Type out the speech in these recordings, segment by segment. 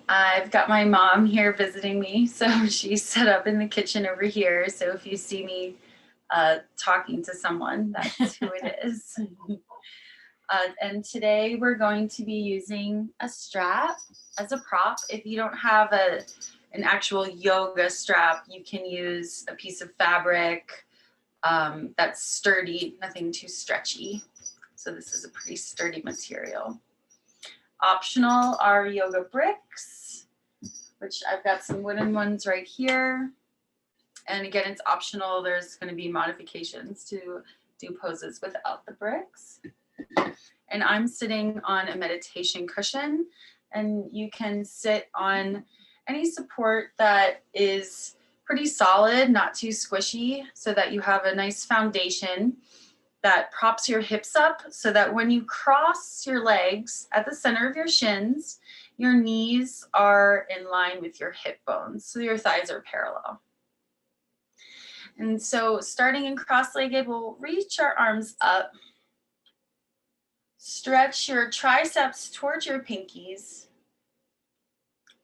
I've got my mom here visiting me, so she's set up in the kitchen over here. So if you see me talking to someone, that's who it is. And today we're going to be using a strap as a prop. If you don't have an actual yoga strap, you can use a piece of fabric that's sturdy, nothing too stretchy. So this is a pretty sturdy material. Optional are yoga bricks, which I've got some wooden ones right here. And again, it's optional. There's going to be modifications to do poses without the bricks. And I'm sitting on a meditation cushion, and you can sit on any support that is pretty solid, not too squishy, so that you have a nice foundation that props your hips up so that when you cross your legs at the center of your shins, your knees are in line with your hip bones, so your thighs are parallel. And so starting in cross-legged, we'll reach our arms up. Stretch your triceps towards your pinkies.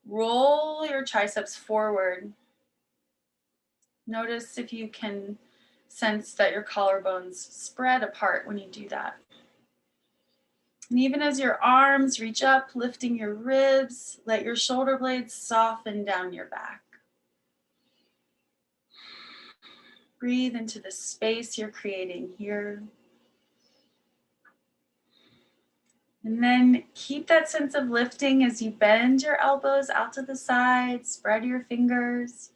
Roll your triceps forward. Notice if you can sense that your collarbones spread apart when you do that. And even as your arms reach up, lifting your ribs, let your shoulder blades soften down your back. Breathe into the space you're creating here. And then keep that sense of lifting as you bend your elbows out to the side, spread your fingers,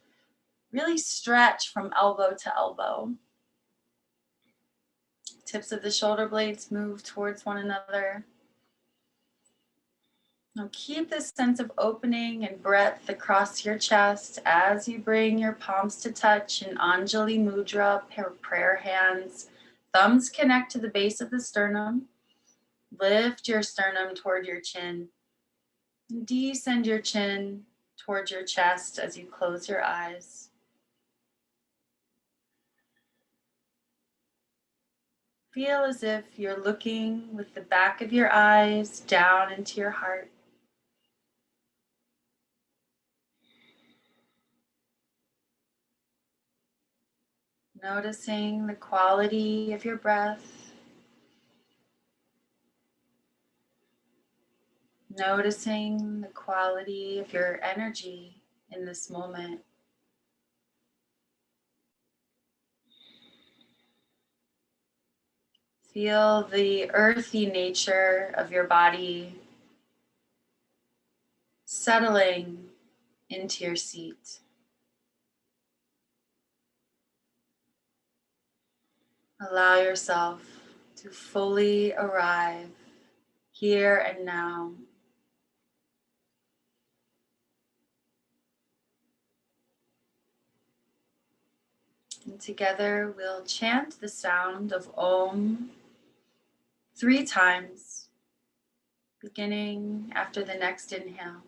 really stretch from elbow to elbow. Tips of the shoulder blades move towards one another. Now keep this sense of opening and breadth across your chest as you bring your palms to touch in Anjali Mudra, prayer hands. Thumbs connect to the base of the sternum. Lift your sternum toward your chin. And descend your chin towards your chest as you close your eyes. Feel as if you're looking with the back of your eyes down into your heart. Noticing the quality of your breath. Noticing the quality of your energy in this moment. Feel the earthy nature of your body settling into your seat. Allow yourself to fully arrive here and now. And together we'll chant the sound of Om 3 times, beginning after the next inhale.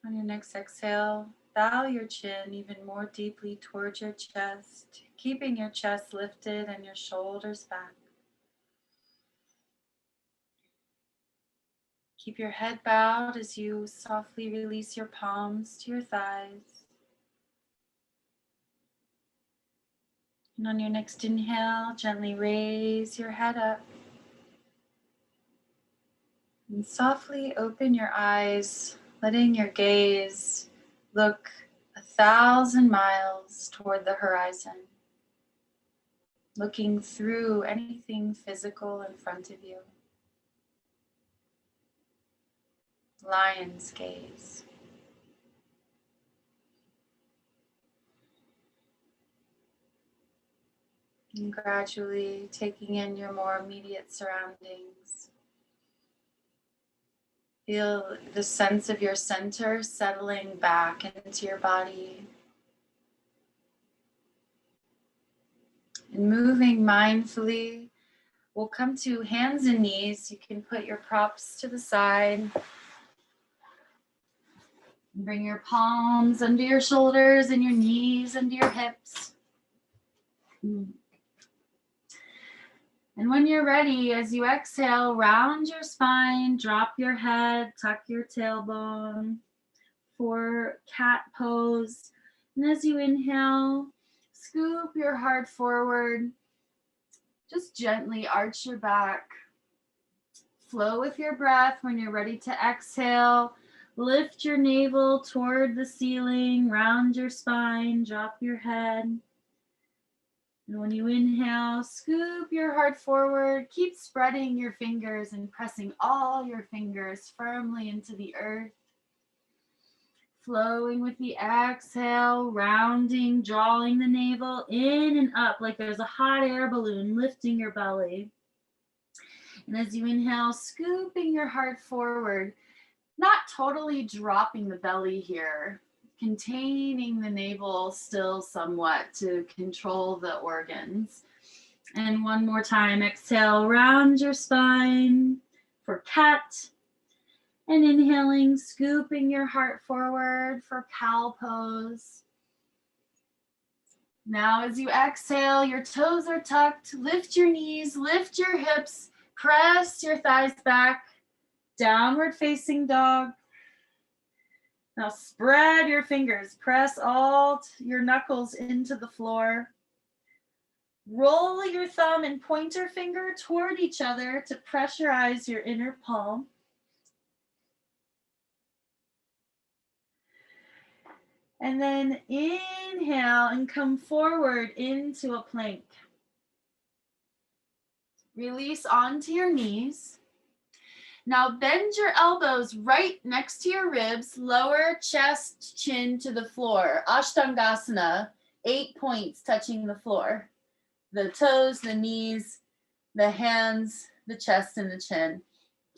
On your next exhale, bow your chin even more deeply towards your chest, keeping your chest lifted and your shoulders back. Keep your head bowed as you softly release your palms to your thighs. And on your next inhale, gently raise your head up. And softly open your eyes, letting your gaze look 1,000 miles toward the horizon. looking through anything physical in front of you. Lion's gaze. And gradually taking in your more immediate surroundings. Feel the sense of your center settling back into your body. And moving mindfully, we'll come to hands and knees. You can put your props to the side. Bring your palms under your shoulders and your knees under your hips. And when you're ready, as you exhale, round your spine, drop your head, tuck your tailbone for cat pose. And as you inhale, scoop your heart forward. Just gently arch your back. Flow with your breath. When you're ready to exhale, lift your navel toward the ceiling, round your spine, drop your head. And when you inhale, scoop your heart forward. Keep spreading your fingers and pressing all your fingers firmly into the earth. Flowing with the exhale, rounding, drawing the navel in and up like there's a hot air balloon, lifting your belly. And as you inhale, scooping your heart forward, not totally dropping the belly here, containing the navel still somewhat to control the organs. And one more time, exhale, round your spine for cat. And inhaling, scooping your heart forward for cow pose. Now as you exhale, your toes are tucked, lift your knees, lift your hips, press your thighs back, downward facing dog. Now spread your fingers, press all your knuckles into the floor. Roll your thumb and pointer finger toward each other to pressurize your inner palm. And then inhale and come forward into a plank. Release onto your knees. Now bend your elbows right next to your ribs, lower chest, chin to the floor. Ashtangasana, 8 points touching the floor. The toes, the knees, the hands, the chest, and the chin.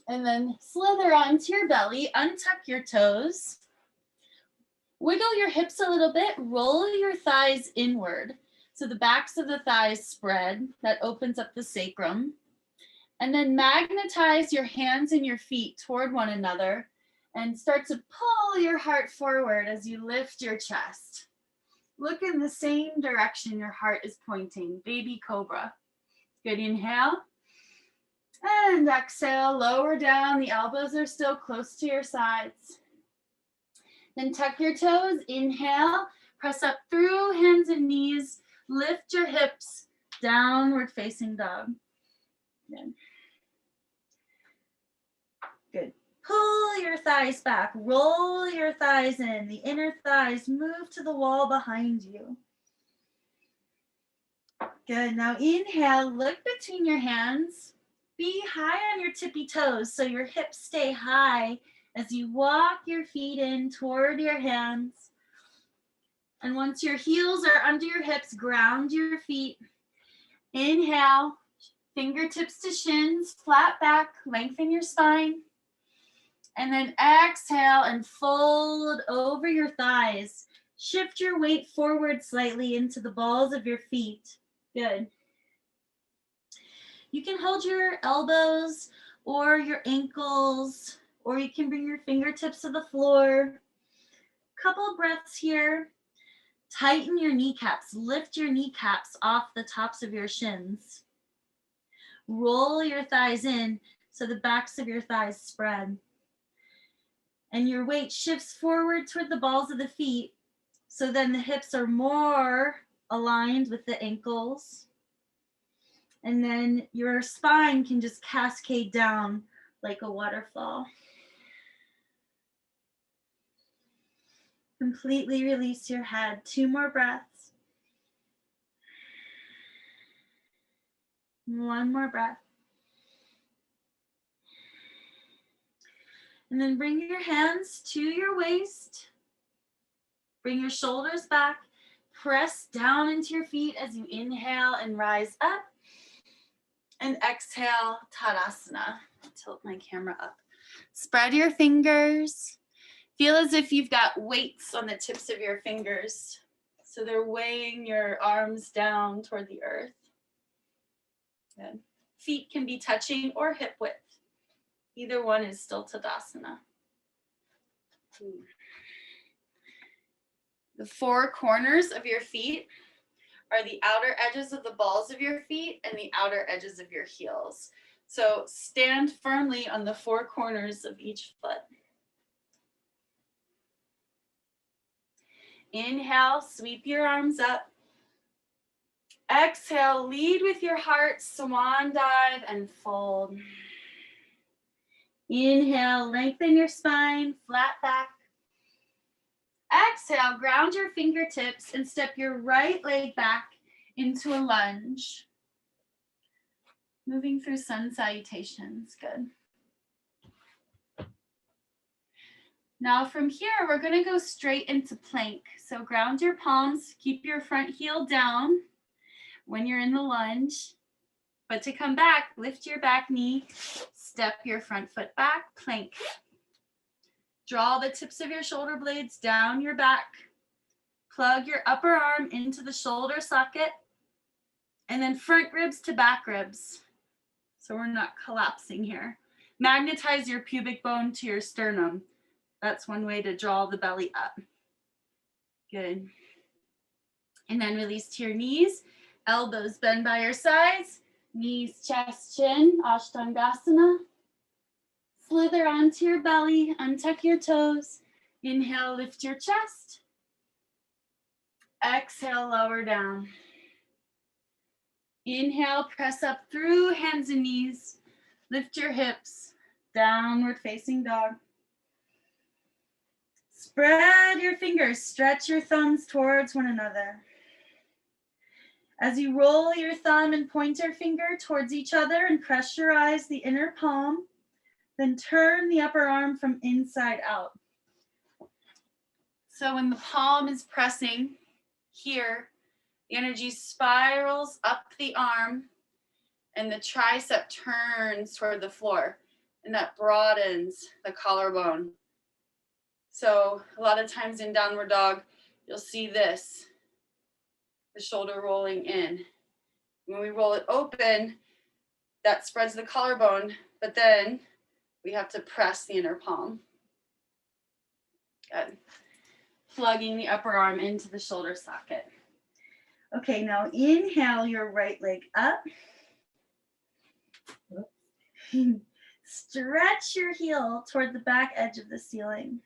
And then slither onto your belly, untuck your toes. Wiggle your hips a little bit, roll your thighs inward. So the backs of the thighs spread, that opens up the sacrum. And then magnetize your hands and your feet toward one another and start to pull your heart forward as you lift your chest. Look in the same direction your heart is pointing, baby cobra. Good, inhale. And exhale, lower down, the elbows are still close to your sides. Then tuck your toes, inhale, press up through hands and knees, lift your hips, downward facing dog. Good. Good. Pull your thighs back, roll your thighs in, the inner thighs move to the wall behind you. Good, now inhale, look between your hands, be high on your tippy toes so your hips stay high as you walk your feet in toward your hands. And once your heels are under your hips, ground your feet. Inhale, fingertips to shins, flat back, lengthen your spine. And then exhale and fold over your thighs. Shift your weight forward slightly into the balls of your feet. Good. You can hold your elbows or your ankles, or you can bring your fingertips to the floor. Couple breaths here. Tighten your kneecaps. Lift your kneecaps off the tops of your shins. Roll your thighs in so the backs of your thighs spread. And your weight shifts forward toward the balls of the feet. So then the hips are more aligned with the ankles. And then your spine can just cascade down like a waterfall. Completely release your head. 2 more breaths. One more breath. And then bring your hands to your waist. Bring your shoulders back. Press down into your feet as you inhale and rise up. And exhale, Tadasana. I'll tilt my camera up. Spread your fingers. Feel as if you've got weights on the tips of your fingers. So they're weighing your arms down toward the earth. Good. Feet can be touching or hip width. Either one is still Tadasana. The four corners of your feet are the outer edges of the balls of your feet and the outer edges of your heels. So stand firmly on the four corners of each foot. Inhale, sweep your arms up. Exhale, lead with your heart, swan dive and fold. Inhale, lengthen your spine, flat back. Exhale, ground your fingertips and step your right leg back into a lunge. Moving through sun salutations, good. Now from here, we're gonna go straight into plank. So ground your palms, keep your front heel down when you're in the lunge. But to come back, lift your back knee, step your front foot back, plank. Draw the tips of your shoulder blades down your back. Plug your upper arm into the shoulder socket, and then front ribs to back ribs. So we're not collapsing here. Magnetize your pubic bone to your sternum. That's one way to draw the belly up. Good. And then release to your knees. Elbows bend by your sides. Knees, chest, chin, Ashtangasana. Slither onto your belly, untuck your toes. Inhale, lift your chest. Exhale, lower down. Inhale, press up through hands and knees. Lift your hips, downward facing dog. Spread your fingers, stretch your thumbs towards one another. As you roll your thumb and pointer finger towards each other and pressurize the inner palm, then turn the upper arm from inside out. So when the palm is pressing here, the energy spirals up the arm and the tricep turns toward the floor, and that broadens the collarbone. So a lot of times in downward dog, you'll see this, the shoulder rolling in. When we roll it open, that spreads the collarbone, but then we have to press the inner palm. Good. Plugging the upper arm into the shoulder socket. Okay, now inhale your right leg up. Stretch your heel toward the back edge of the ceiling.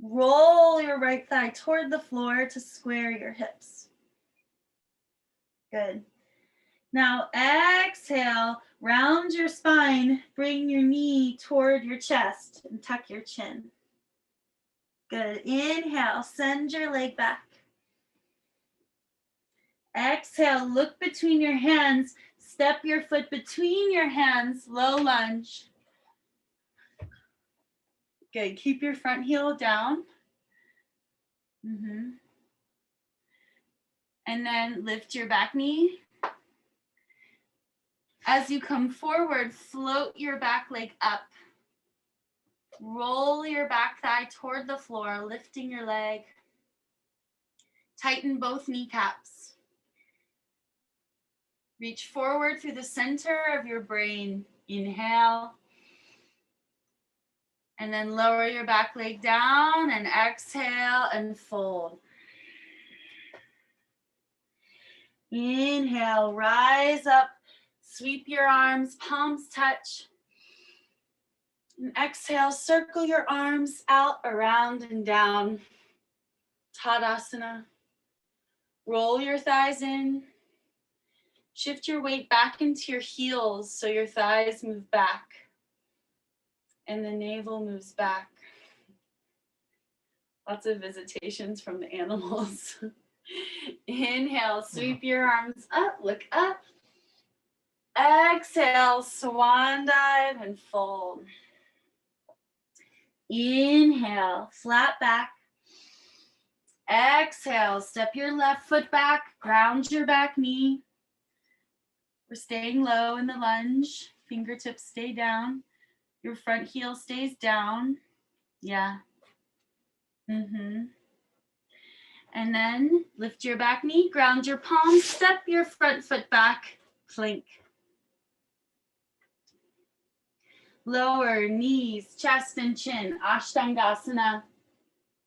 Roll your right thigh toward the floor to square your hips. Good. Now exhale, round your spine, bring your knee toward your chest and tuck your chin. Good. Inhale, send your leg back. Exhale, look between your hands, step your foot between your hands, low lunge. Good. Keep your front heel down. And then lift your back knee. As you come forward, float your back leg up. Roll your back thigh toward the floor, lifting your leg. Tighten both kneecaps. Reach forward through the center of your brain. Inhale. And then lower your back leg down and exhale and fold. Inhale, rise up, sweep your arms, palms touch. And exhale, circle your arms out, around and down. Tadasana. Roll your thighs in. Shift your weight back into your heels so your thighs move back. And the navel moves back. Lots of visitations from the animals. Inhale, sweep your arms up, look up. Exhale, swan dive and fold. Inhale, flat back. Exhale, step your left foot back, ground your back knee. We're staying low in the lunge. Fingertips stay down. Your front heel stays down. Yeah. And then lift your back knee, ground your palm, step your front foot back, plank. Lower knees, chest and chin, Ashtangasana.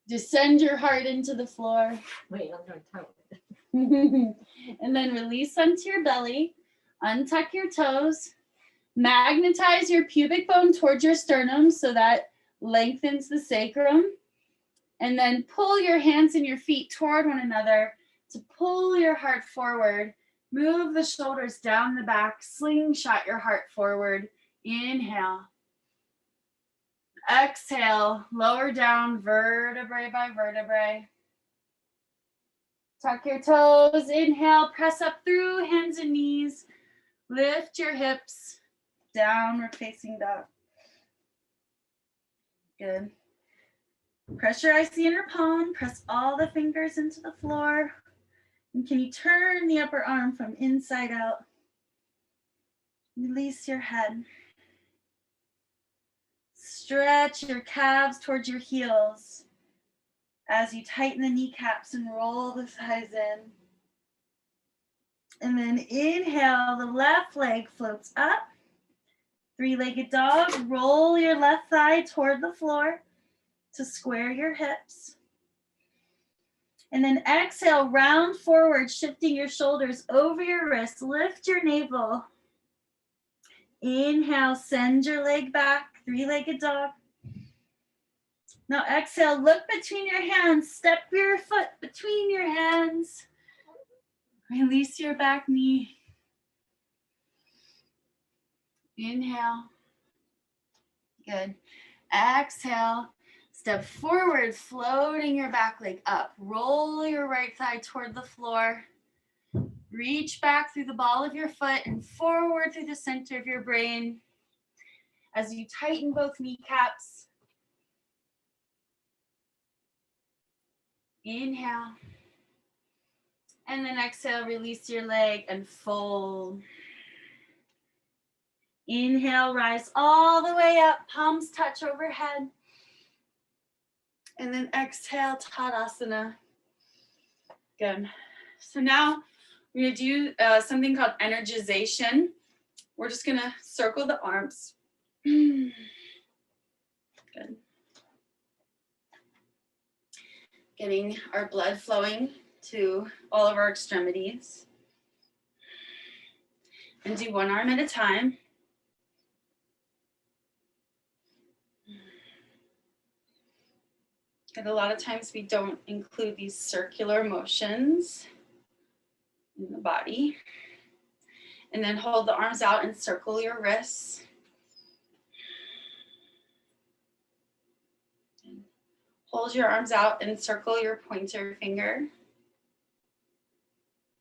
Descend your heart into the floor. Wait, I'm going to tell And then release onto your belly. Untuck your toes. Magnetize your pubic bone towards your sternum so that lengthens the sacrum. And then pull your hands and your feet toward one another to pull your heart forward. Move the shoulders down the back. Slingshot your heart forward. Inhale. Exhale. Lower down vertebrae by vertebrae. Tuck your toes. Inhale. Press up through hands and knees. Lift your hips. Downward facing dog. Good. Pressurize the inner palm. Press all the fingers into the floor. And can you turn the upper arm from inside out? Release your head. Stretch your calves towards your heels as you tighten the kneecaps and roll the thighs in. And then inhale, the left leg floats up. Three-legged dog, roll your left thigh toward the floor to square your hips. And then exhale, round forward, shifting your shoulders over your wrists. Lift your navel. Inhale, send your leg back, three-legged dog. Now exhale, look between your hands. Step your foot between your hands. Release your back knee. Inhale. Good. Exhale. Step forward, floating your back leg up. Roll your right thigh toward the floor. Reach back through the ball of your foot and forward through the center of your brain as you tighten both kneecaps. Inhale. And then exhale, release your leg and fold. Inhale, rise all the way up, palms touch overhead. And then exhale, Tadasana. Good. So now we're going to do something called Energization. We're just going to circle the arms. Good. Getting our blood flowing to all of our extremities. And do one arm at a time. And a lot of times we don't include these circular motions in the body. And then hold the arms out and circle your wrists. And hold your arms out and circle your pointer finger.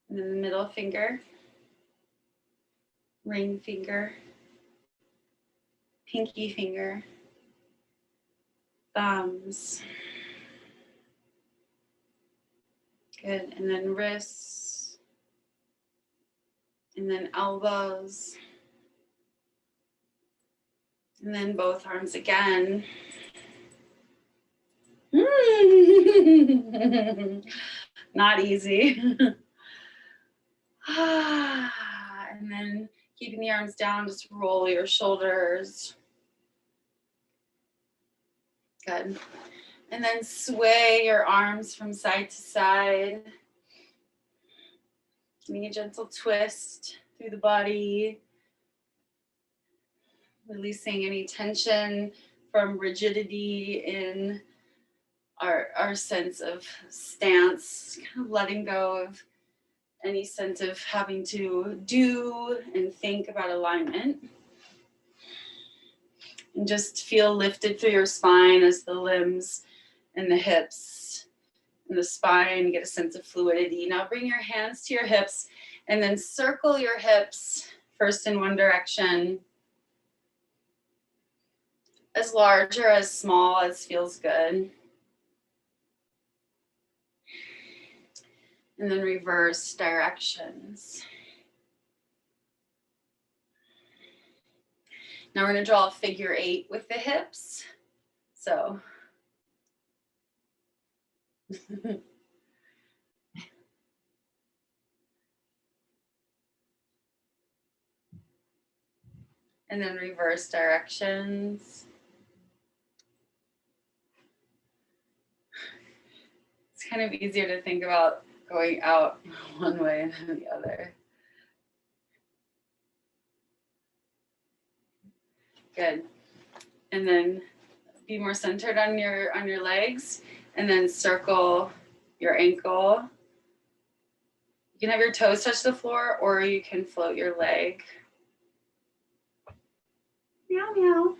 And then the middle finger, ring finger, pinky finger, thumbs. Good, and then wrists, and then elbows, and then both arms again. Not easy. And then keeping the arms down, just roll your shoulders. Good. And then sway your arms from side to side. Giving a gentle twist through the body. Releasing any tension from rigidity in our sense of stance. Kind of letting go of any sense of having to do and think about alignment. And just feel lifted through your spine as the limbs and the hips in the spine, get a sense of fluidity. Now bring your hands to your hips and then circle your hips first in one direction, as large or as small as feels good. And then reverse directions. Now we're going to draw a figure 8 with the hips. So and then reverse directions. It's kind of easier to think about going out one way than the other. Good. And then be more centered on your legs, and then circle your ankle. You can have your toes touch the floor, or you can float your leg. Meow, meow.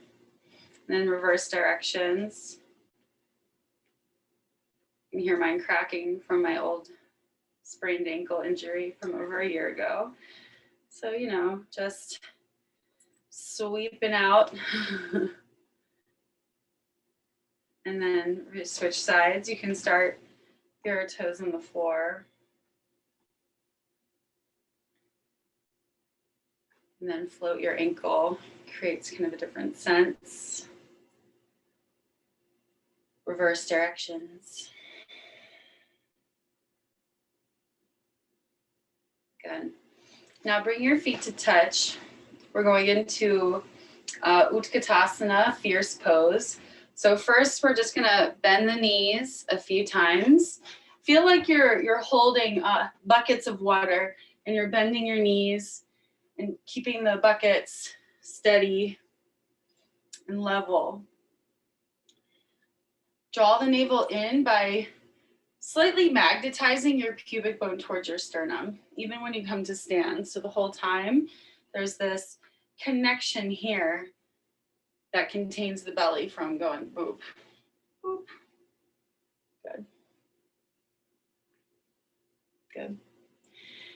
And then reverse directions. You can hear mine cracking from my old sprained ankle injury from over a year ago. So, you know, just sweeping out. And then switch sides. You can start your toes on the floor. And then float your ankle. Creates kind of a different sense. Reverse directions. Good. Now bring your feet to touch. We're going into Utkatasana, fierce pose. So first we're just gonna bend the knees a few times. Feel like you're holding buckets of water and you're bending your knees and keeping the buckets steady and level. Draw the navel in by slightly magnetizing your pubic bone towards your sternum, even when you come to stand. So the whole time, there's this connection here that contains the belly from going boop, boop. Good. Good.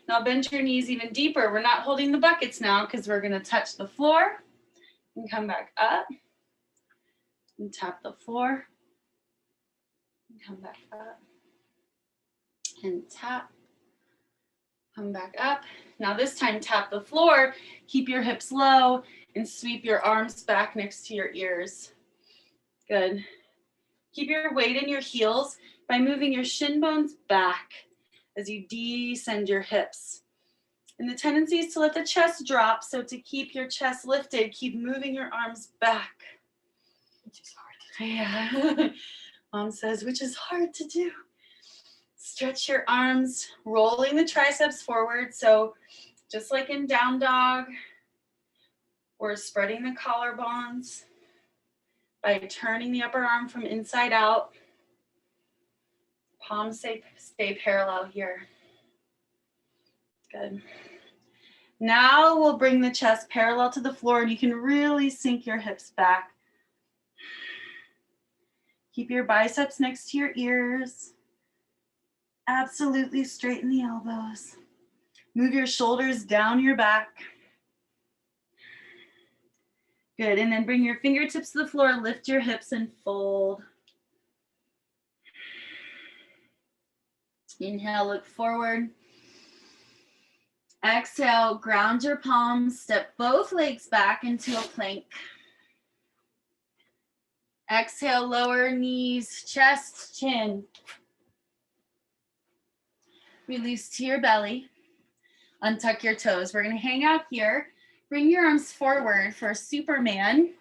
Now bend your knees even deeper. We're not holding the buckets now because we're gonna touch the floor and come back up and tap the floor and come back up and tap, come back up. Now this time tap the floor, keep your hips low and sweep your arms back next to your ears. Good. Keep your weight in your heels by moving your shin bones back as you descend your hips. And the tendency is to let the chest drop, so to keep your chest lifted, keep moving your arms back. Which is hard to do. Yeah. Mom says, which is hard to do. Stretch your arms, rolling the triceps forward. So just like in down dog, we're spreading the collarbones by turning the upper arm from inside out. Palms stay parallel here. Good. Now we'll bring the chest parallel to the floor and you can really sink your hips back. Keep your biceps next to your ears. Absolutely straighten the elbows. Move your shoulders down your back. Good, and then bring your fingertips to the floor, lift your hips and fold. Inhale, look forward. Exhale, ground your palms, step both legs back into a plank. Exhale, lower knees, chest, chin. Release to your belly. Untuck your toes. We're gonna hang out here. Bring your arms forward for Superman.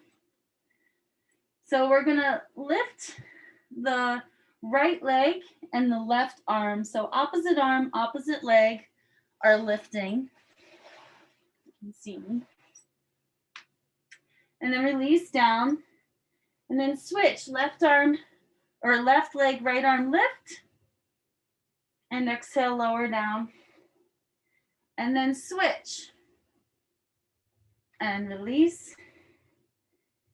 So we're gonna lift the right leg and the left arm. So opposite arm, opposite leg are lifting. You can see me. And then release down. And then switch, left arm or left leg, right arm lift. And exhale, lower down. And then switch. And release.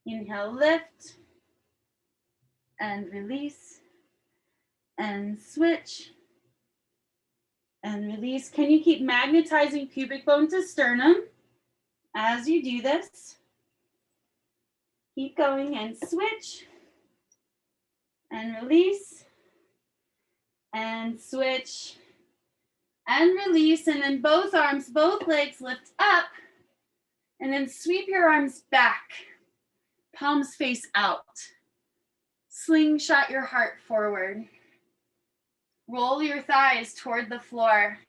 Inhale, lift. And release. and switch and release. Can you keep magnetizing pubic bone to sternum as you do this? Keep going and switch and release and switch and release. And then both arms, both legs lift up and then sweep your arms back. Palms face out. Slingshot your heart forward. Roll your thighs toward the floor.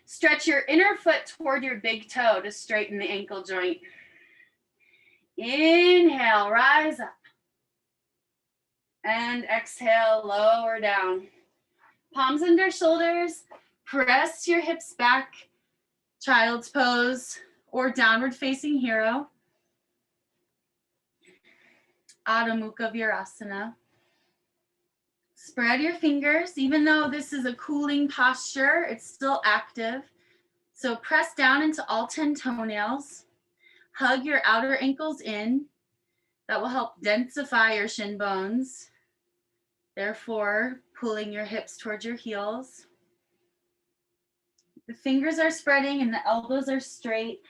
Stretch your inner foot toward your big toe to straighten the ankle joint. Inhale, rise up. And exhale, lower down. Palms under shoulders. Press your hips back. Child's pose or downward facing hero. Adho Mukha Virasana. Spread your fingers. Even though this is a cooling posture, it's still active. So press down into all 10 toenails. Hug your outer ankles in. That will help densify your shin bones, therefore pulling your hips towards your heels. The fingers are spreading and the elbows are straight.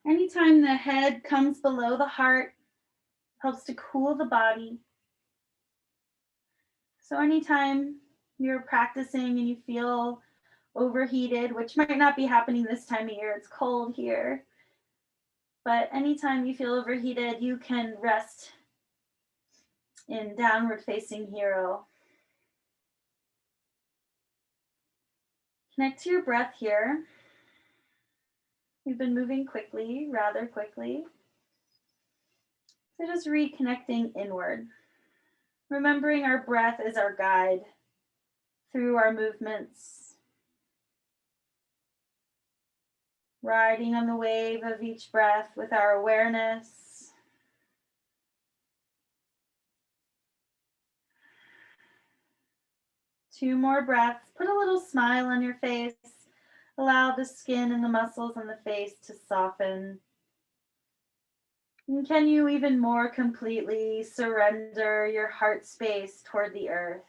Anytime the head comes below the heart, helps to cool the body. So anytime you're practicing and you feel overheated, which might not be happening this time of year, it's cold here. But anytime you feel overheated, you can rest in downward facing hero. Connect to your breath here. We've been moving quickly, rather quickly. So just reconnecting inward. Remembering our breath is our guide through our movements. Riding on the wave of each breath with our awareness. Two more breaths. Put a little smile on your face. Allow the skin and the muscles on the face to soften. And can you even more completely surrender your heart space toward the earth?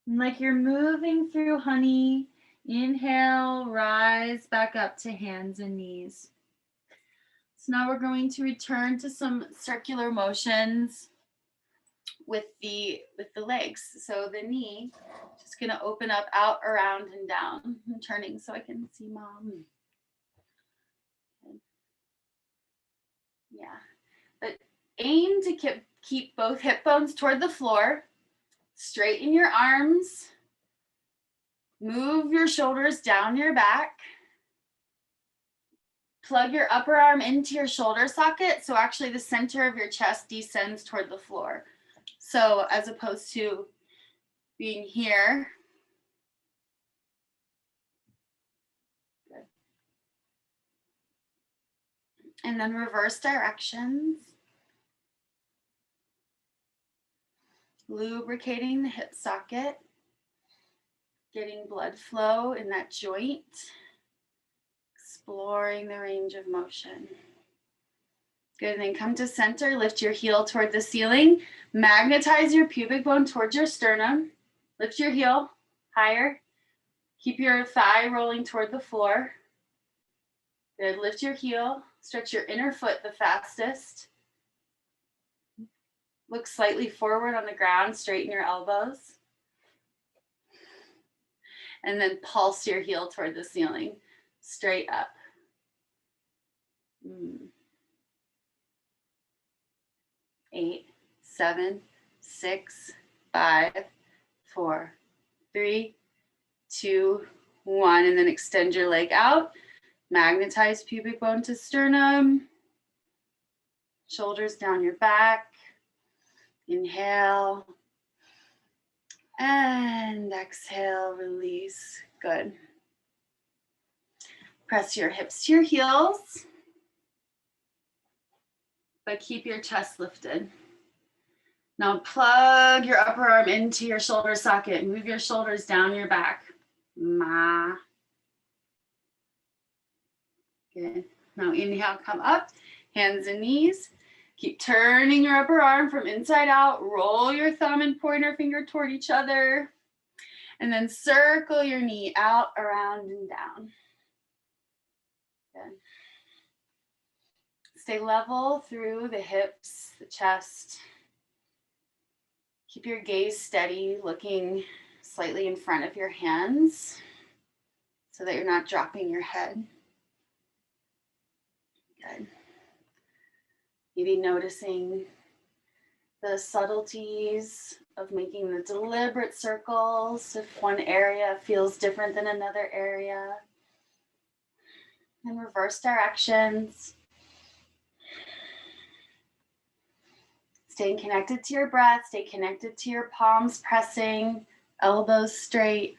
And like you're moving through honey, inhale, rise back up to hands and knees. So now we're going to return to some circular motions with the legs. So the knee, just gonna open up, out, around, and down. I'm turning so I can see mom. Yeah, but aim to keep both hip bones toward the floor. Straighten your arms. Move your shoulders down your back. Plug your upper arm into your shoulder socket. So actually the center of your chest descends toward the floor. So as opposed to being here. Good. And then reverse directions. Lubricating the hip socket. Getting blood flow in that joint. Exploring the range of motion. Good, and then come to center, lift your heel toward the ceiling. Magnetize your pubic bone towards your sternum. Lift your heel higher. Keep your thigh rolling toward the floor. Good, lift your heel. Stretch your inner foot the fastest. Look slightly forward on the ground, straighten your elbows. And then pulse your heel toward the ceiling, straight up. 8, 7, 6, 5, 4, 3, 2, 1. And then extend your leg out. Magnetize pubic bone to sternum. Shoulders down your back. Inhale. And exhale, release. Good. Press your hips to your heels. But keep your chest lifted. Now plug your upper arm into your shoulder socket. Move your shoulders down your back. Ma. Good. Now inhale, come up, hands and knees. Keep turning your upper arm from inside out. Roll your thumb and pointer finger toward each other. And then circle your knee out, around, and down. Good. Stay level through the hips, the chest. Keep your gaze steady, looking slightly in front of your hands so that you're not dropping your head. Good. Maybe noticing the subtleties of making the deliberate circles if one area feels different than another area. And reverse directions. Staying connected to your breath, stay connected to your palms pressing, elbows straight.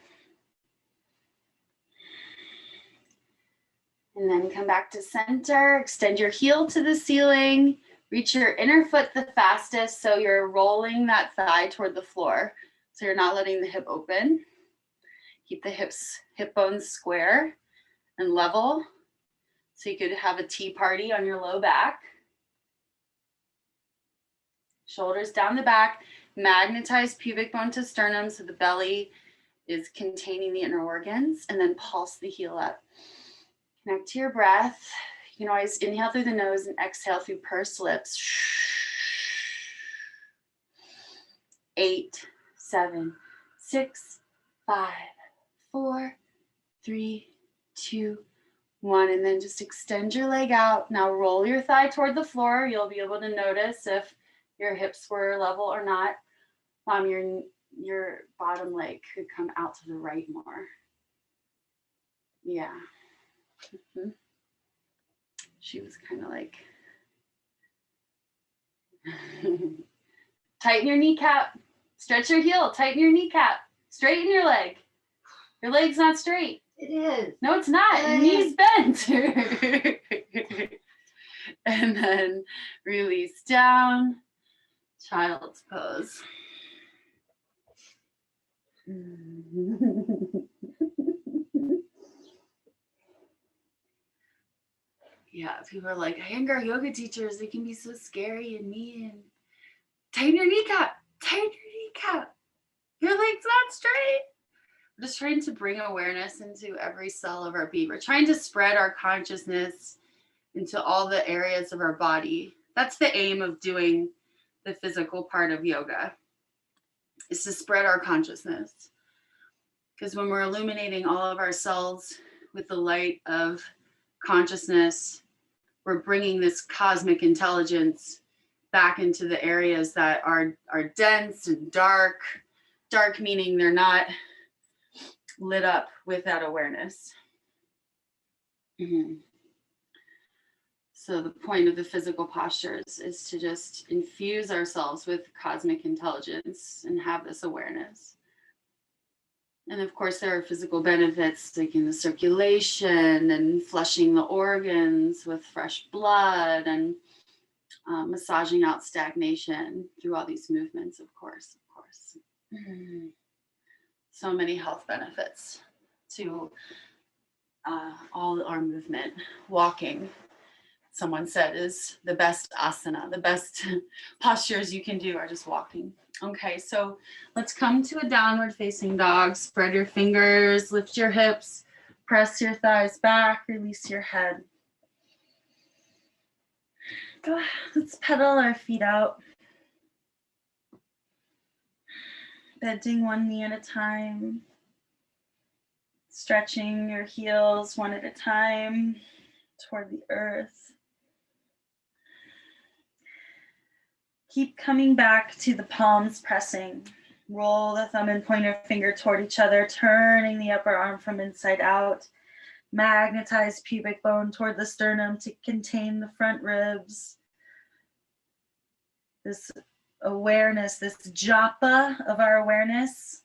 And then come back to center, extend your heel to the ceiling, reach your inner foot the fastest so you're rolling that thigh toward the floor. So you're not letting the hip open. Keep the hip bones square and level. So you could have a tea party on your low back. Shoulders down the back, magnetize pubic bone to sternum so the belly is containing the inner organs, and then pulse the heel up. Connect to your breath. You can always inhale through the nose and exhale through pursed lips. 8, 7, 6, 5, 4, 3, 2, 1. And then just extend your leg out. Now roll your thigh toward the floor. You'll be able to notice if your hips were level or not. Your bottom leg could come out to the right more. Yeah. Mm-hmm. She was kind of like, tighten your kneecap, stretch your heel, tighten your kneecap, straighten your leg. Your leg's not straight. It is. No, it's not. Your knee's bent. And then release down, child's pose. Yeah, people are like, Iyengar Yoga teachers, they can be so scary and mean. Tighten your kneecap. Tighten your kneecap. Your leg's not straight. We're just trying to bring awareness into every cell of our being. We're trying to spread our consciousness into all the areas of our body. That's the aim of doing the physical part of yoga, is to spread our consciousness. Because when we're illuminating all of our cells with the light of consciousness, we're bringing this cosmic intelligence back into the areas that are dense and dark. Dark meaning they're not lit up with that awareness. Mm-hmm. So the point of the physical postures is to just infuse ourselves with cosmic intelligence and have this awareness. And of course, there are physical benefits like in the circulation and flushing the organs with fresh blood and massaging out stagnation through all these movements, of course. Mm-hmm. So many health benefits to all our movement. Walking, someone said, is the best asana. The best postures you can do are just walking. Okay, so let's come to a downward facing dog. Spread your fingers, lift your hips, press your thighs back, release your head. Go ahead, let's pedal our feet out. Bending one knee at a time. Stretching your heels one at a time toward the earth. Keep coming back to the palms pressing. Roll the thumb and pointer finger toward each other, turning the upper arm from inside out. Magnetize pubic bone toward the sternum to contain the front ribs. This awareness, this japa of our awareness,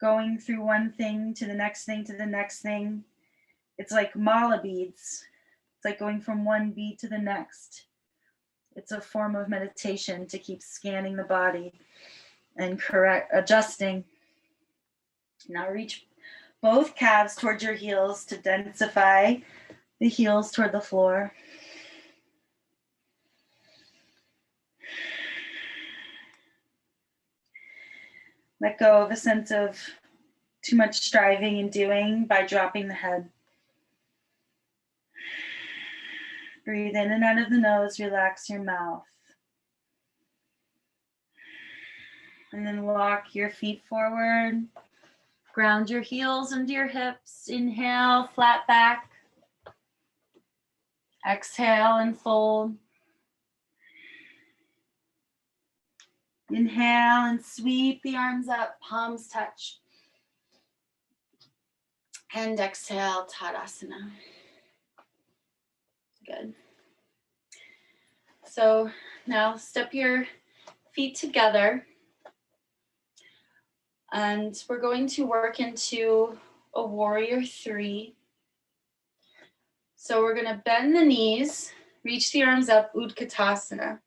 going through one thing to the next thing to the next thing. It's like mala beads. It's like going from one bead to the next. It's a form of meditation to keep scanning the body and adjusting. Now reach both calves towards your heels to densify the heels toward the floor. Let go of a sense of too much striving and doing by dropping the head. Breathe in and out of the nose, relax your mouth. And then walk your feet forward. Ground your heels into your hips. Inhale, flat back. Exhale and fold. Inhale and sweep the arms up, palms touch. And exhale, Tadasana. Good. So now step your feet together. And we're going to work into a warrior 3. So we're going to bend the knees, reach the arms up, Utkatasana.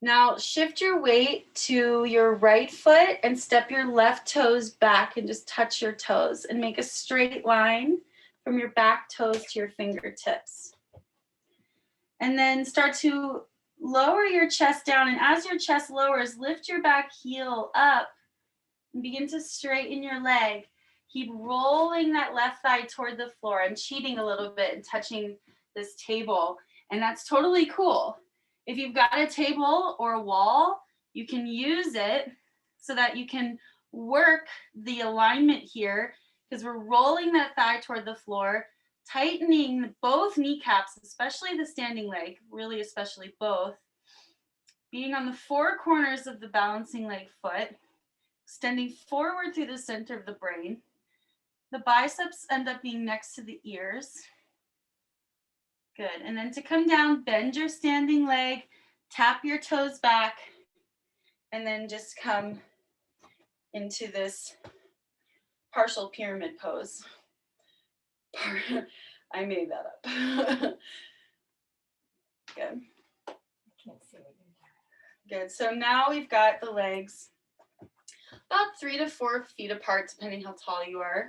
Now shift your weight to your right foot and step your left toes back and just touch your toes and make a straight line from your back toes to your fingertips. And then start to lower your chest down, and as your chest lowers, lift your back heel up and begin to straighten your leg. Keep rolling that left thigh toward the floor. I'm cheating a little bit and touching this table, and that's totally cool. If you've got a table or a wall, you can use it so that you can work the alignment here, because we're rolling that thigh toward the floor, tightening both kneecaps, especially the standing leg, really especially both, being on the 4 corners of the balancing leg foot, extending forward through the center of the brain. The biceps end up being next to the ears. Good. And then to come down, bend your standing leg, tap your toes back, and then just come into this partial pyramid pose. I made that up. Good. I can't see what you're doing. Good. So now we've got the legs about 3 to 4 feet apart, depending how tall you are.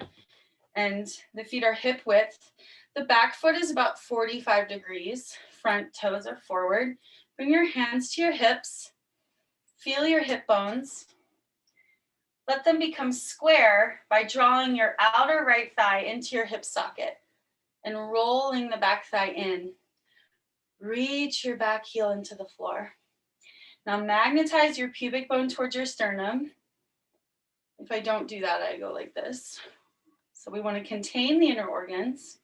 And the feet are hip width. The back foot is about 45 degrees. Front toes are forward. Bring your hands to your hips. Feel your hip bones. Let them become square by drawing your outer right thigh into your hip socket and rolling the back thigh in. Reach your back heel into the floor. Now magnetize your pubic bone towards your sternum. If I don't do that, I go like this. So we want to contain the inner organs.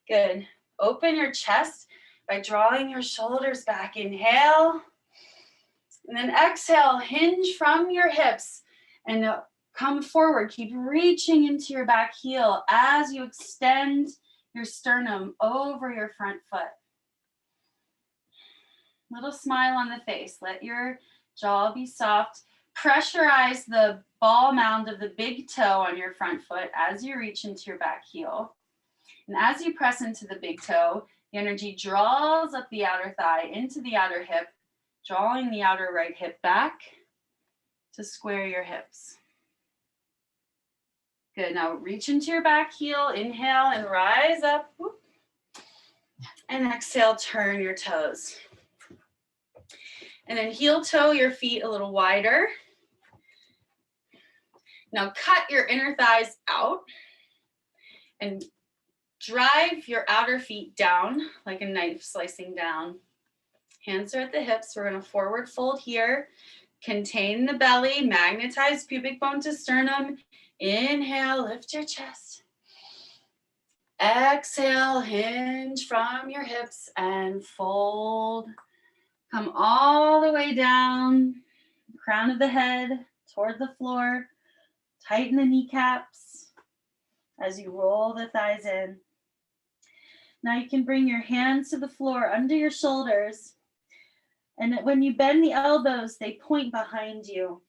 Good. Open your chest by drawing your shoulders back. Inhale. And then exhale, hinge from your hips and come forward. Keep reaching into your back heel as you extend your sternum over your front foot. Little smile on the face. Let your jaw be soft. Pressurize the ball mound of the big toe on your front foot as you reach into your back heel. And as you press into the big toe, the energy draws up the outer thigh into the outer hip, drawing the outer right hip back to square your hips. Good. Now reach into your back heel. Inhale and rise up. Whoop. And exhale, turn your toes. And then heel toe your feet a little wider. Now cut your inner thighs out and drive your outer feet down like a knife slicing down. Hands are at the hips. We're going to forward fold here. Contain the belly. Magnetize pubic bone to sternum. Inhale, lift your chest. Exhale, hinge from your hips and fold. Come all the way down, crown of the head toward the floor. Tighten the kneecaps as you roll the thighs in. Now you can bring your hands to the floor under your shoulders. And when you bend the elbows, they point behind you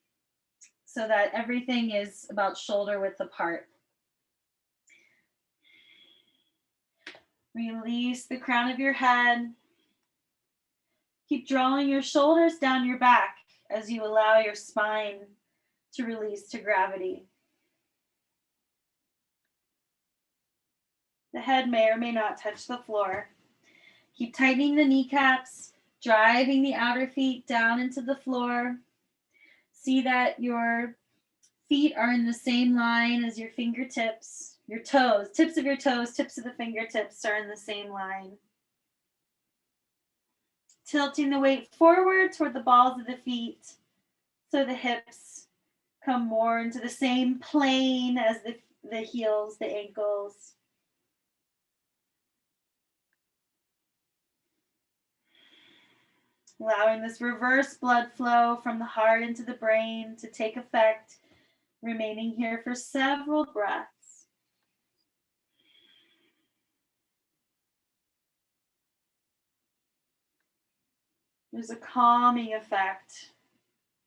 so that everything is about shoulder width apart. Release the crown of your head. Keep drawing your shoulders down your back as you allow your spine to release to gravity. The head may or may not touch the floor. Keep tightening the kneecaps, driving the outer feet down into the floor. See that your feet are in the same line as your fingertips. Your toes, tips of your toes, tips of the fingertips are in the same line. Tilting the weight forward toward the balls of the feet so the hips come more into the same plane as the heels, the ankles. Allowing this reverse blood flow from the heart into the brain to take effect, remaining here for several breaths. There's a calming effect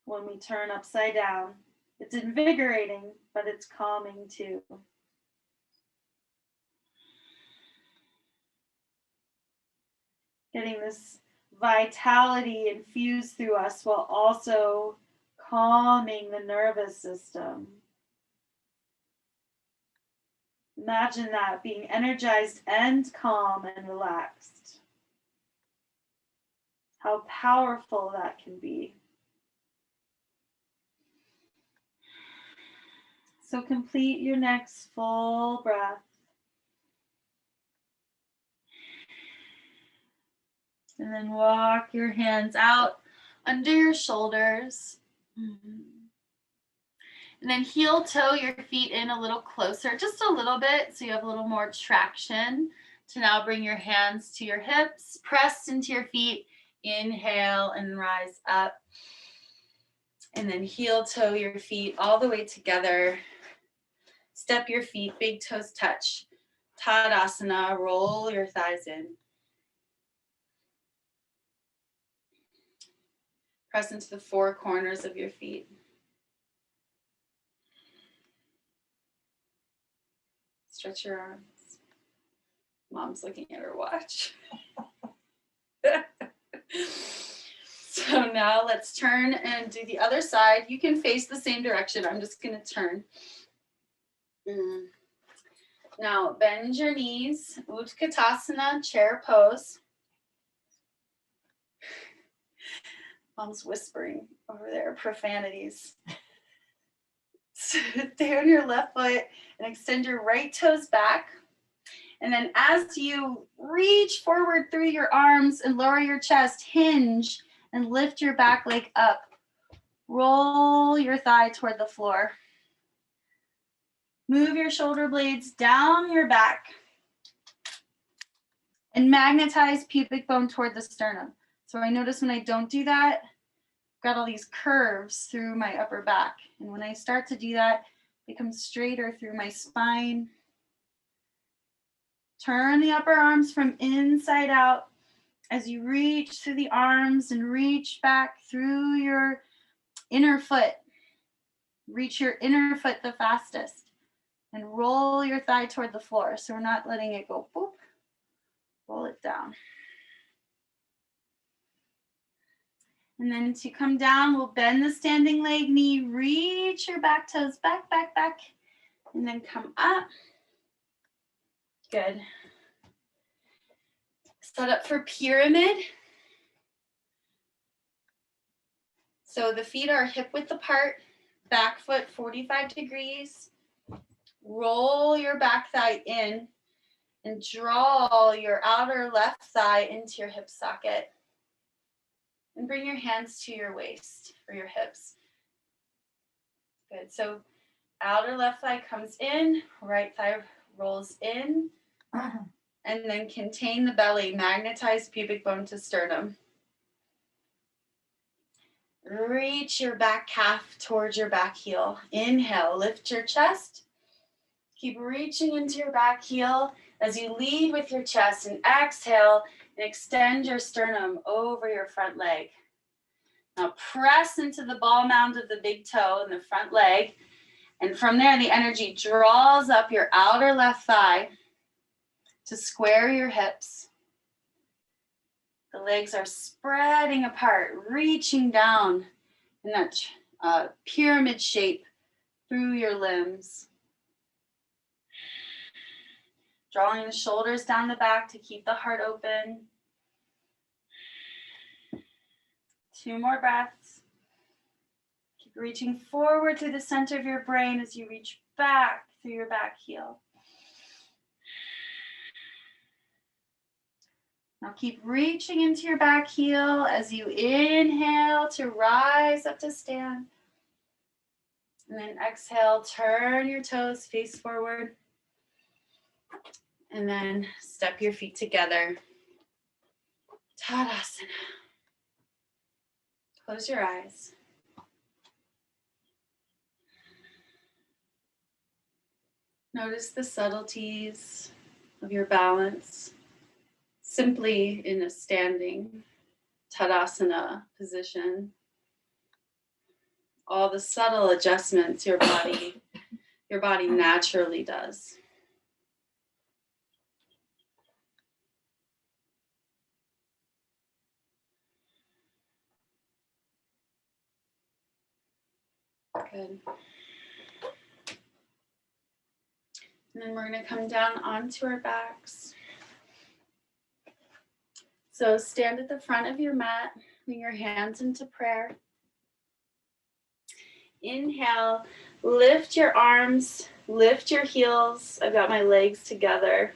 when we turn upside down. It's invigorating, but it's calming too. Getting this vitality infused through us while also calming the nervous system. Imagine that, being energized and calm and relaxed. How powerful that can be. So complete your next full breath. And then walk your hands out under your shoulders. And then heel toe your feet in a little closer, just a little bit, so you have a little more traction. To now bring your hands to your hips, press into your feet. Inhale and rise up. And then heel toe your feet all the way together. Step your feet, big toes touch. Tadasana, roll your thighs in. Press into the four corners of your feet. Stretch your arms. Mom's looking at her watch. So now let's turn and do the other side. You can face the same direction. I'm just going to turn. Now bend your knees. Utkatasana, chair pose. Mom's whispering over there, profanities. Stay on your left foot and extend your right toes back. And then as you reach forward through your arms and lower your chest, hinge and lift your back leg up. Roll your thigh toward the floor. Move your shoulder blades down your back and magnetize pubic bone toward the sternum. So I notice when I don't do that, I've got all these curves through my upper back. And when I start to do that, it becomes straighter through my spine. Turn the upper arms from inside out as you reach through the arms and reach back through your inner foot. Reach your inner foot the fastest and roll your thigh toward the floor. So we're not letting it go, boop. Roll it down. And then to come down, we'll bend the standing leg, knee, reach your back toes back, back, back, and then come up. Good. Set up for pyramid. So the feet are hip width apart, back foot 45 degrees. Roll your back thigh in and draw your outer left thigh into your hip socket. And bring your hands to your waist or your hips. Good. So outer left thigh comes in, right thigh rolls in, and then contain the belly, magnetize pubic bone to sternum. Reach your back calf towards your back heel. Inhale, lift your chest. Keep reaching into your back heel as you lead with your chest, and exhale and extend your sternum over your front leg. Now press into the ball mound of the big toe in the front leg. And from there, the energy draws up your outer left thigh to square your hips. The legs are spreading apart, reaching down in that pyramid shape through your limbs. Drawing the shoulders down the back to keep the heart open. 2 more breaths. Keep reaching forward through the center of your brain as you reach back through your back heel. Now keep reaching into your back heel as you inhale to rise up to stand. And then exhale, turn your toes face forward. And then step your feet together. Tadasana. Close your eyes. Notice the subtleties of your balance simply in a standing Tadasana position. All the subtle adjustments your body naturally does. Good. And then we're going to come down onto our backs. So stand at the front of your mat, bring your hands into prayer. Inhale, lift your arms, lift your heels. I've got my legs together.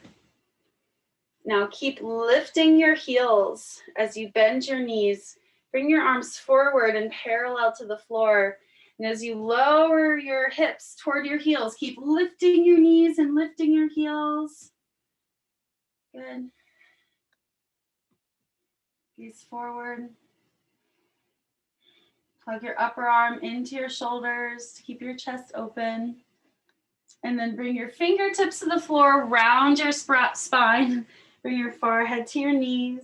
Now keep lifting your heels as you bend your knees. Bring your arms forward and parallel to the floor. And as you lower your hips toward your heels, keep lifting your knees and lifting your heels. Good. Gaze forward. Plug your upper arm into your shoulders to keep your chest open. And then bring your fingertips to the floor, round your spine. Bring your forehead to your knees.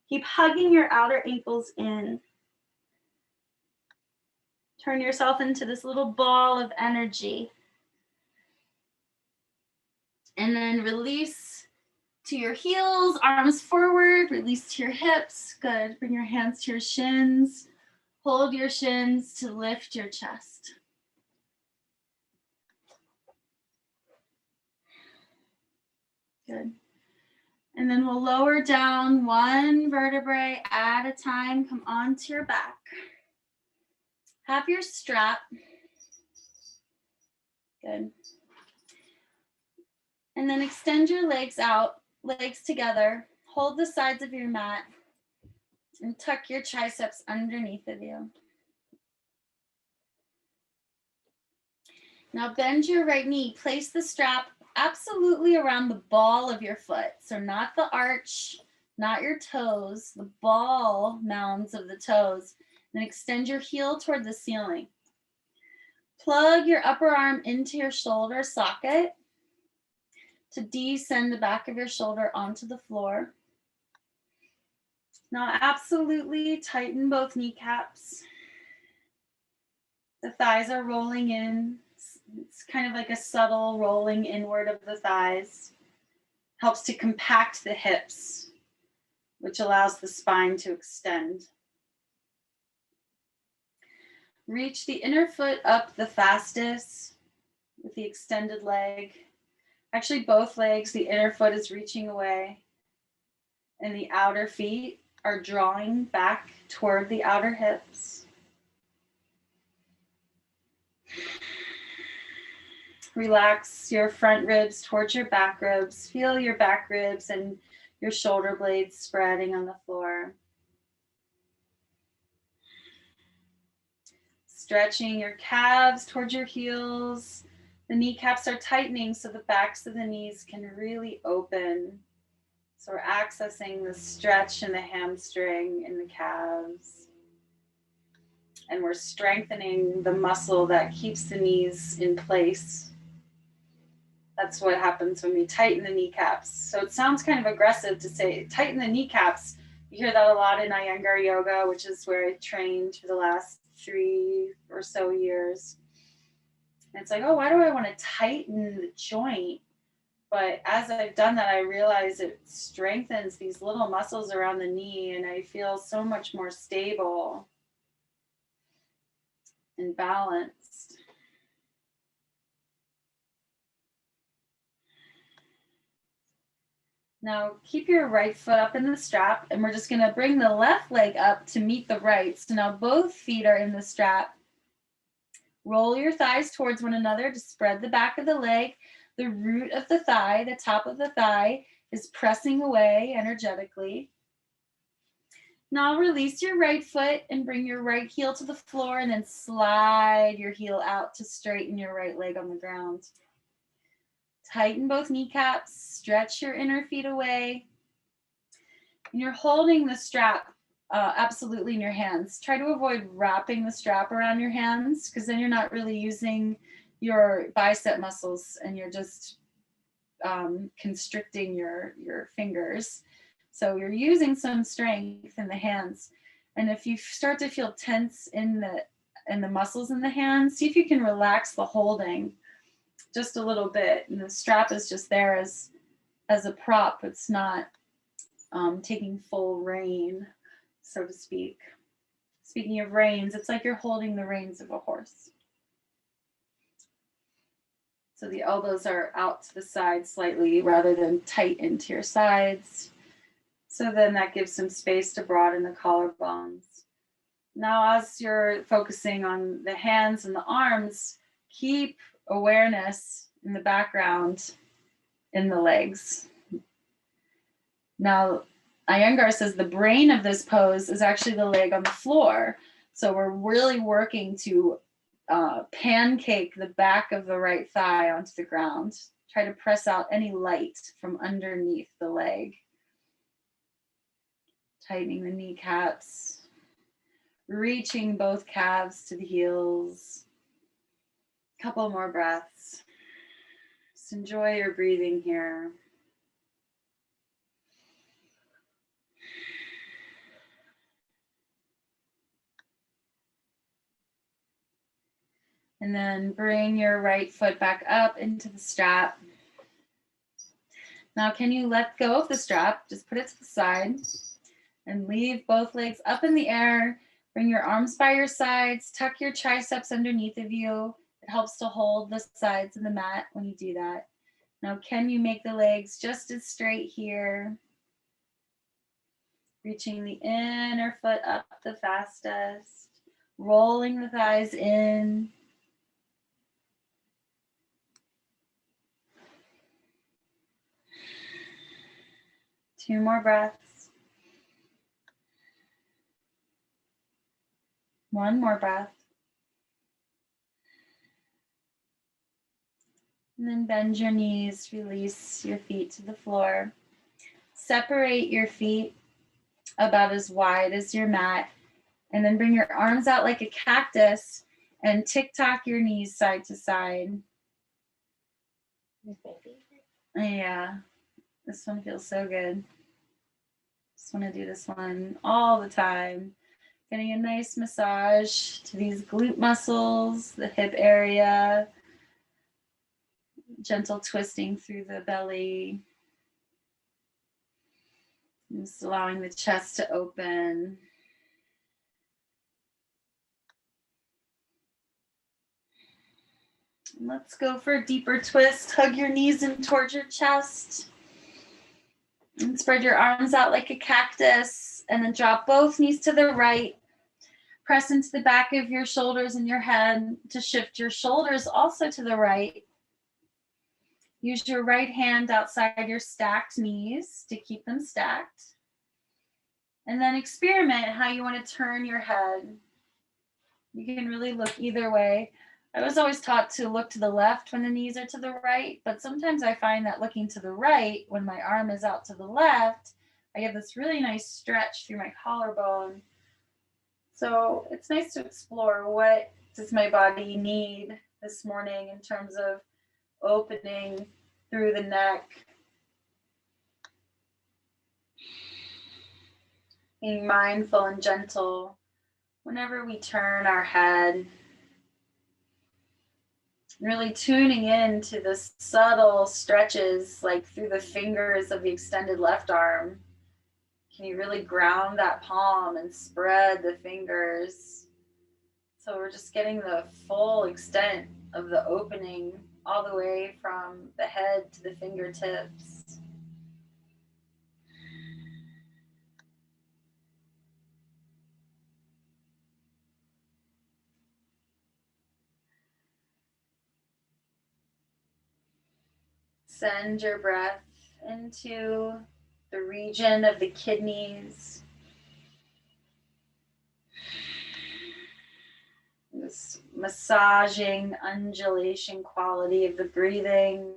Keep hugging your outer ankles in. Turn yourself into this little ball of energy. And then release to your heels, arms forward, release to your hips. Good. Bring your hands to your shins. Hold your shins to lift your chest. Good. And then we'll lower down one vertebrae at a time. Come onto your back. Have your strap. Good. And then extend your legs out, legs together. Hold the sides of your mat and tuck your triceps underneath of you. Now bend your right knee. Place the strap absolutely around the ball of your foot. So not the arch, not your toes, the ball mounds of the toes. Then extend your heel toward the ceiling. Plug your upper arm into your shoulder socket to descend the back of your shoulder onto the floor. Now absolutely tighten both kneecaps. The thighs are rolling in. It's kind of like a subtle rolling inward of the thighs. Helps to compact the hips, which allows the spine to extend. Reach the inner foot up the fastest with the extended leg. Actually, both legs, the inner foot is reaching away, and the outer feet are drawing back toward the outer hips. Relax your front ribs towards your back ribs. Feel your back ribs and your shoulder blades spreading on the floor. Stretching your calves towards your heels. The kneecaps are tightening so the backs of the knees can really open. So we're accessing the stretch in the hamstring and the calves. And we're strengthening the muscle that keeps the knees in place. That's what happens when we tighten the kneecaps. So it sounds kind of aggressive to say tighten the kneecaps. You hear that a lot in Iyengar Yoga, which is where I trained for the last 3 or so years. And it's like, oh, why do I want to tighten the joint? But as I've done that, I realize it strengthens these little muscles around the knee, and I feel so much more stable and balanced. Now keep your right foot up in the strap, and we're just going to bring the left leg up to meet the right. So now both feet are in the strap. Roll your thighs towards one another to spread the back of the leg. The root of the thigh, the top of the thigh, is pressing away energetically. Now release your right foot and bring your right heel to the floor, and then slide your heel out to straighten your right leg on the ground. Tighten both kneecaps, stretch your inner feet away. And you're holding the strap absolutely in your hands. Try to avoid wrapping the strap around your hands, because then you're not really using your bicep muscles and you're just constricting your fingers. So you're using some strength in the hands. And if you start to feel tense in the muscles in the hands, see if you can relax the holding just a little bit. And the strap is just there as a prop. It's not taking full rein, so to speak. Speaking of reins, it's like you're holding the reins of a horse. So the elbows are out to the side slightly rather than tight into your sides. So then that gives some space to broaden the collarbones. Now, as you're focusing on the hands and the arms, keep awareness in the background in the legs. Now, Iyengar says the brain of this pose is actually the leg on the floor. So we're really working to pancake the back of the right thigh onto the ground. Try to press out any light from underneath the leg. Tightening the kneecaps. Reaching both calves to the heels. Couple more breaths. Just enjoy your breathing here. And then bring your right foot back up into the strap. Now, can you let go of the strap? Just put it to the side and leave both legs up in the air. Bring your arms by your sides. Tuck your triceps underneath of you. It helps to hold the sides of the mat when you do that. Now, can you make the legs just as straight here? Reaching the inner foot up the fastest. Rolling the thighs in. Two more breaths. One more breath. And then bend your knees, release your feet to the floor. Separate your feet about as wide as your mat. And then bring your arms out like a cactus and tick-tock your knees side to side. Yeah, this one feels so good. Just want to do this one all the time. Getting a nice massage to these glute muscles, the hip area. Gentle twisting through the belly. Just allowing the chest to open. Let's go for a deeper twist. Hug your knees in towards your chest. And spread your arms out like a cactus. And then drop both knees to the right. Press into the back of your shoulders and your head to shift your shoulders also to the right. Use your right hand outside your stacked knees to keep them stacked. And then experiment how you want to turn your head. You can really look either way. I was always taught to look to the left when the knees are to the right, but sometimes I find that looking to the right, when my arm is out to the left, I get this really nice stretch through my collarbone. So it's nice to explore, what does my body need this morning in terms of opening through the neck, being mindful and gentle whenever we turn our head. Really tuning in to the subtle stretches, like through the fingers of the extended left arm. Can you really ground that palm and spread the fingers? So we're just getting the full extent of the opening, all the way from the head to the fingertips. And then bring your right foot up into the strap. Send your breath into the region of the kidneys. This massaging, undulation quality of the breathing,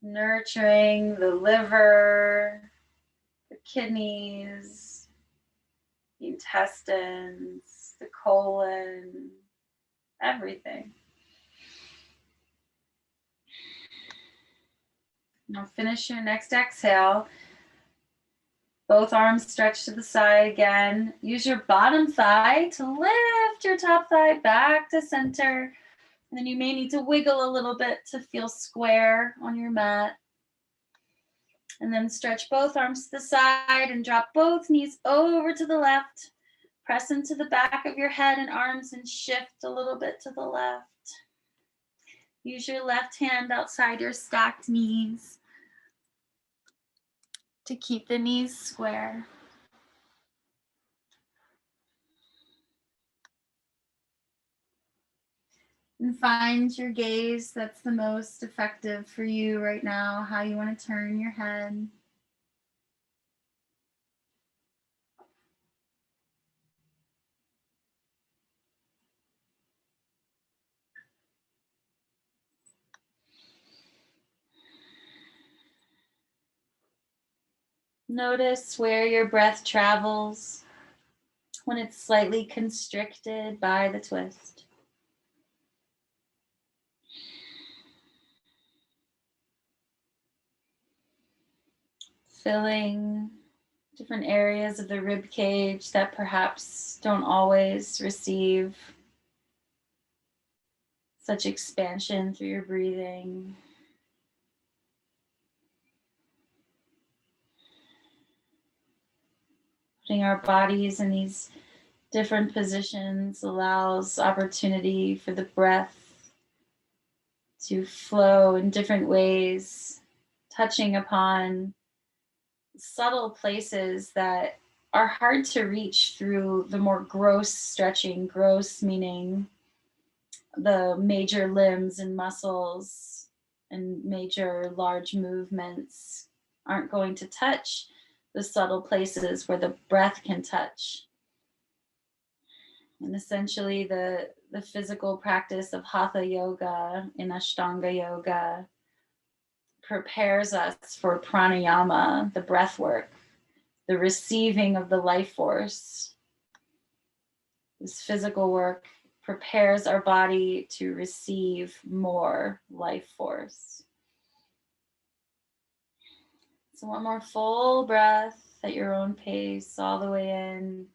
nurturing the liver, the kidneys, the intestines, the colon, everything. Now finish your next exhale. Both arms stretch to the side again. Use your bottom thigh to lift your top thigh back to center. And then you may need to wiggle a little bit to feel square on your mat. And then stretch both arms to the side and drop both knees over to the left. Press into the back of your head and arms and shift a little bit to the left. Use your left hand outside your stacked knees to keep the knees square. And find your gaze that's the most effective for you right now, how you want to turn your head. Notice where your breath travels when it's slightly constricted by the twist. Filling different areas of the rib cage that perhaps don't always receive such expansion through your breathing. Putting our bodies in these different positions allows opportunity for the breath to flow in different ways, touching upon subtle places that are hard to reach through the more gross stretching. Gross meaning the major limbs and muscles and major large movements aren't going to touch the subtle places where the breath can touch. And essentially the physical practice of Hatha Yoga and Ashtanga Yoga prepares us for pranayama, the breath work, the receiving of the life force. This physical work prepares our body to receive more life force. So one more full breath at your own pace, all the way in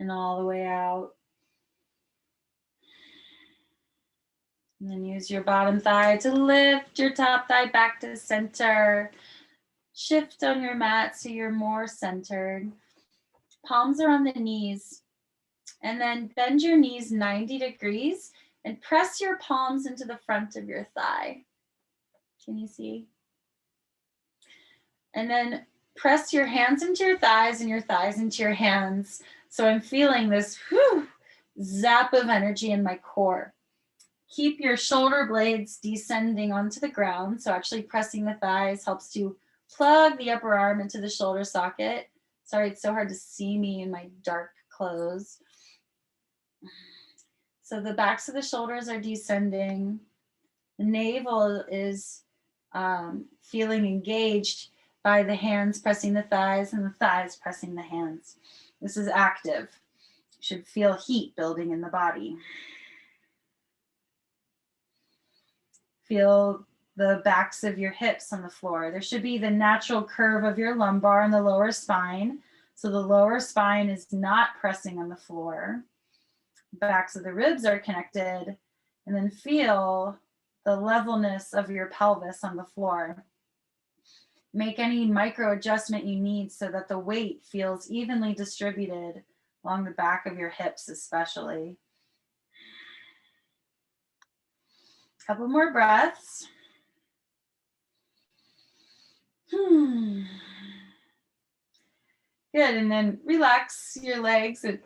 and all the way out. And then use your bottom thigh to lift your top thigh back to center. Shift on your mat so you're more centered. Palms are on the knees. And then bend your knees 90 degrees and press your palms into the front of your thigh. Can you see? And then press your hands into your thighs and your thighs into your hands. So I'm feeling this zap of energy in my core. Keep your shoulder blades descending onto the ground. So actually pressing the thighs helps to plug the upper arm into the shoulder socket. Sorry, it's so hard to see me in my dark clothes. So the backs of the shoulders are descending. The navel is feeling engaged by the hands pressing the thighs and the thighs pressing the hands. This is active. You should feel heat building in the body. Feel the backs of your hips on the floor. There should be the natural curve of your lumbar and the lower spine. So the lower spine is not pressing on the floor. Backs of the ribs are connected. And then feel the levelness of your pelvis on the floor. Make any micro adjustment you need so that the weight feels evenly distributed along the back of your hips especially. Couple more breaths. Good, and then relax your legs and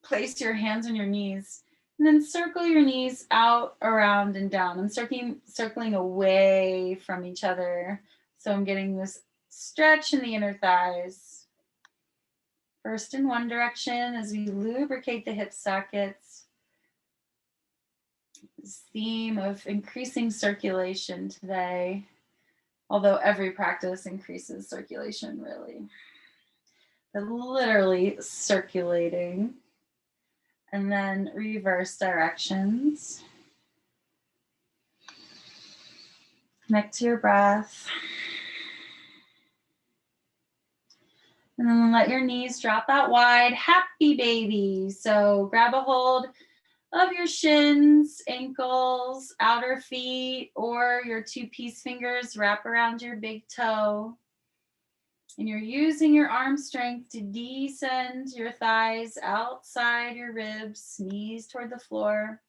place your hands on your knees. And then circle your knees out, around, and down. I'm circling away from each other. So I'm getting this stretch in the inner thighs. First in one direction as we lubricate the hip sockets. This theme of increasing circulation today, although every practice increases circulation really. But literally circulating. And then reverse directions. Connect to your breath. And then let your knees drop out wide. Happy baby. So grab a hold of your shins, ankles, outer feet, or your 2 peace fingers wrap around your big toe. And you're using your arm strength to descend your thighs outside your ribs, knees toward the floor.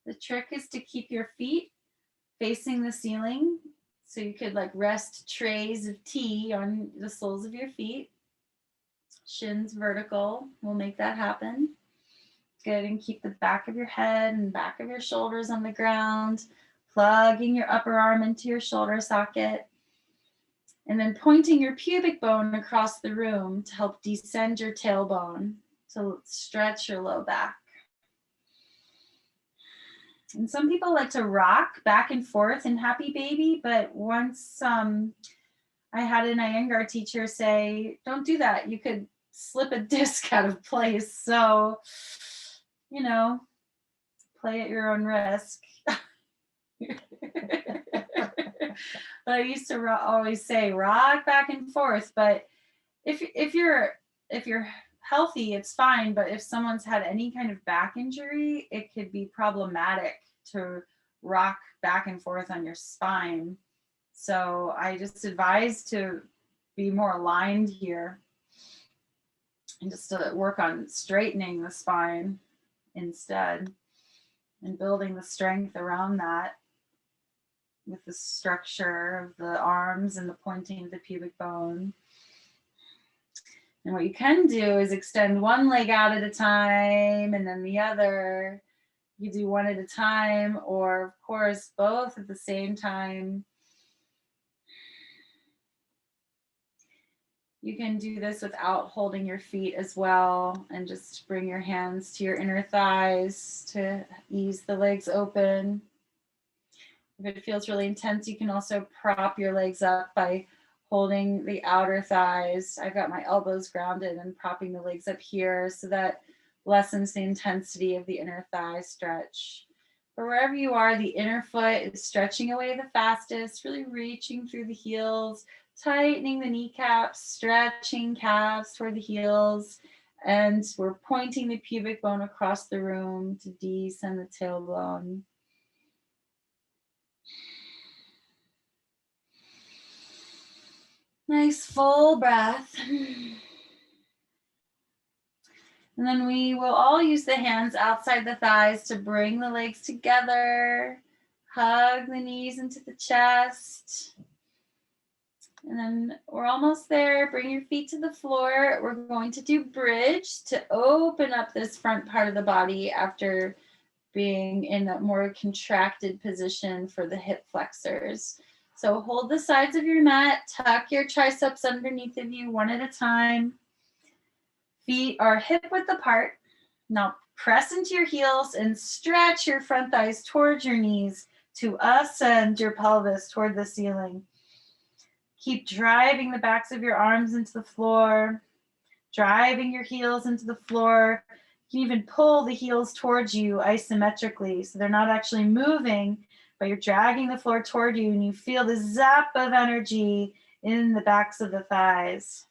The trick is to keep your feet facing the ceiling. So you could like rest trays of tea on the soles of your feet. Shins vertical will make that happen. Good, and keep the back of your head and back of your shoulders on the ground, plugging your upper arm into your shoulder socket. And then pointing your pubic bone across the room to help descend your tailbone to stretch your low back. And some people like to rock back and forth in Happy Baby, but once I had an Iyengar teacher say, don't do that. You could slip a disc out of place. So, you know, play at your own risk. But I used to always say rock back and forth. But if you're healthy, it's fine. But if someone's had any kind of back injury, it could be problematic to rock back and forth on your spine. So I just advise to be more aligned here and just to work on straightening the spine instead and building the strength around that with the structure of the arms and the pointing of the pubic bone. And what you can do is extend one leg out at a time and then the other. You do one at a time, or of course, both at the same time. You can do this without holding your feet as well, and just bring your hands to your inner thighs to ease the legs open. If it feels really intense, you can also prop your legs up by holding the outer thighs. I've got my elbows grounded and propping the legs up here so that lessens the intensity of the inner thigh stretch. But wherever you are, the inner foot is stretching away the fastest, really reaching through the heels, tightening the kneecaps, stretching calves toward the heels, and we're pointing the pubic bone across the room to descend the tailbone. Nice full breath. And then we will all use the hands outside the thighs to bring the legs together. Hug the knees into the chest. And then we're almost there. Bring your feet to the floor. We're going to do bridge to open up this front part of the body after being in a more contracted position for the hip flexors. So hold the sides of your mat. Tuck your triceps underneath of you one at a time. Feet are hip width apart. Now press into your heels and stretch your front thighs towards your knees to ascend your pelvis toward the ceiling. Keep driving the backs of your arms into the floor, driving your heels into the floor. You can even pull the heels towards you isometrically, so they're not actually moving, but you're dragging the floor toward you, and you feel the zap of energy in the backs of the thighs.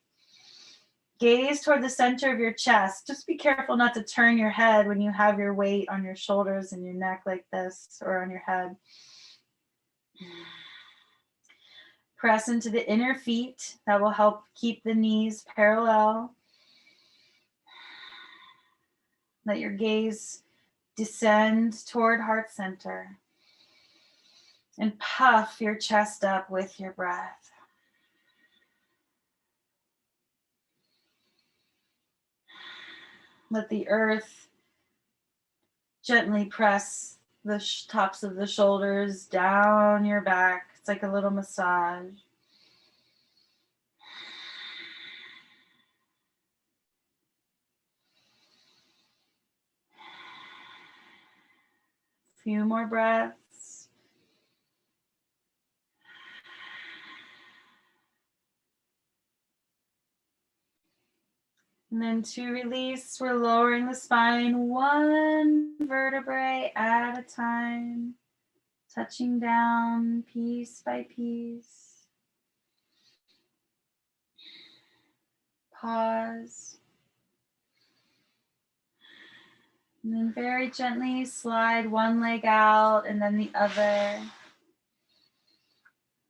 Gaze toward the center of your chest. Just be careful not to turn your head when you have your weight on your shoulders and your neck like this, or on your head. Press into the inner feet. That will help keep the knees parallel. Let your gaze descend toward heart center. And puff your chest up with your breath. Let the earth Gently press the tops of the shoulders down your back. It's like a little massage. Few more breaths. And then to release, we're lowering the spine one vertebrae at a time, touching down piece by piece. Pause. And then very gently slide one leg out and then the other.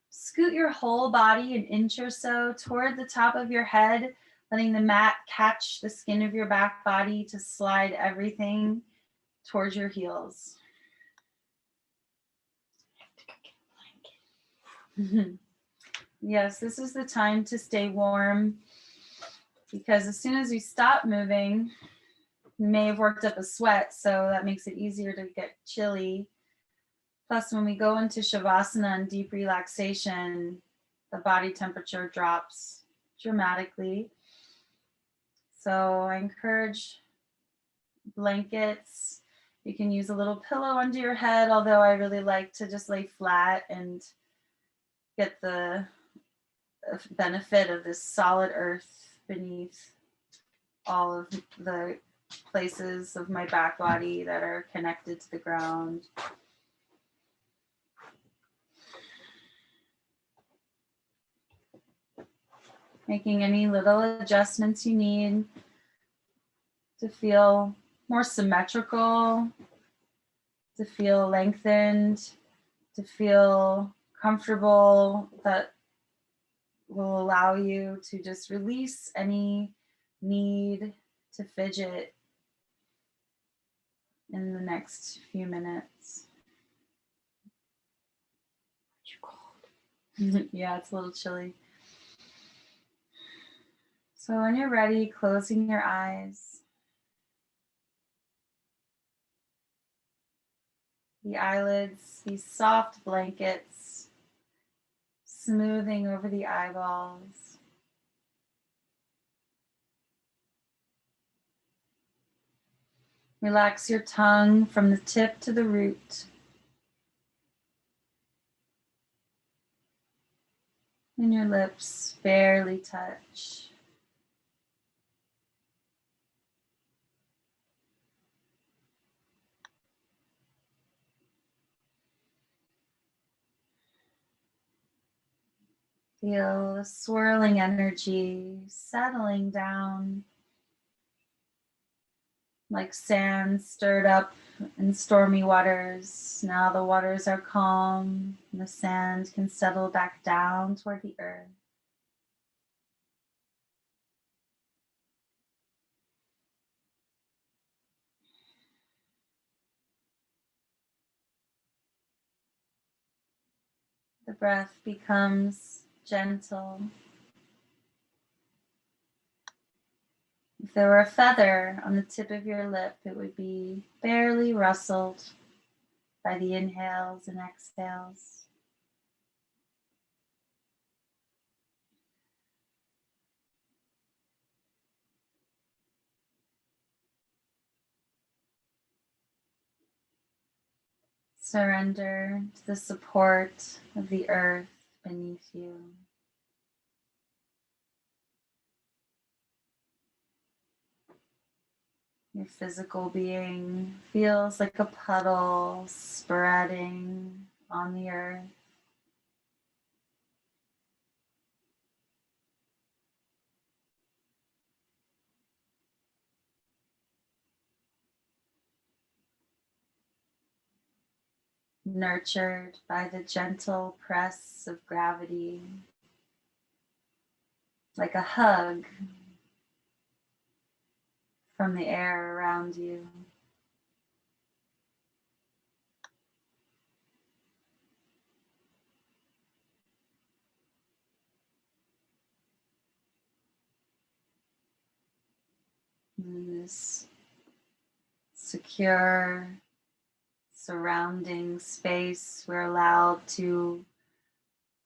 Scoot your whole body an inch or so toward the top of your head, letting the mat catch the skin of your back body to slide everything towards your heels. Yes, this is the time to stay warm because as soon as we stop moving, we may have worked up a sweat, so that makes it easier to get chilly. Plus, when we go into Shavasana and deep relaxation, the body temperature drops dramatically. So I encourage blankets. You can use a little pillow under your head, although I really like to just lay flat and get the benefit of this solid earth beneath all of the places of my back body that are connected to the ground. Making any little adjustments you need to feel more symmetrical, to feel lengthened, to feel comfortable, that will allow you to just release any need to fidget in the next few minutes. Yeah, it's a little chilly. So when you're ready, closing your eyes. The eyelids, these soft blankets, smoothing over the eyeballs. Relax your tongue from the tip to the root. And your lips barely touch. Feel the swirling energy settling down like sand stirred up in stormy waters. Now the waters are calm and the sand can settle back down toward the earth. The breath becomes gentle. If there were a feather on the tip of your lip, it would be barely rustled by the inhales and exhales. Surrender to the support of the earth beneath you. Your physical being feels like a puddle spreading on the earth. Nurtured by the gentle press of gravity, like a hug from the air around you. And this secure surrounding space, we're allowed to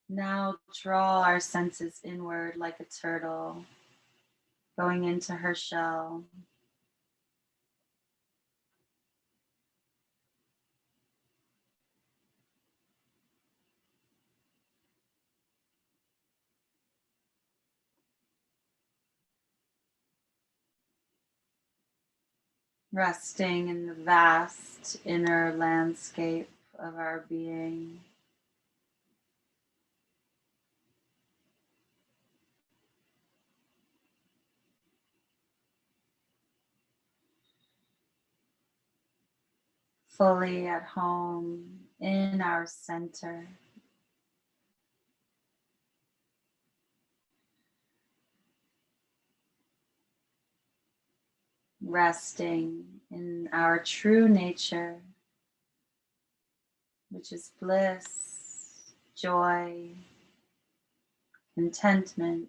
now draw our senses inward like a turtle going into her shell. Resting in the vast inner landscape of our being. Fully at home in our center. Resting in our true nature, which is bliss, joy, contentment,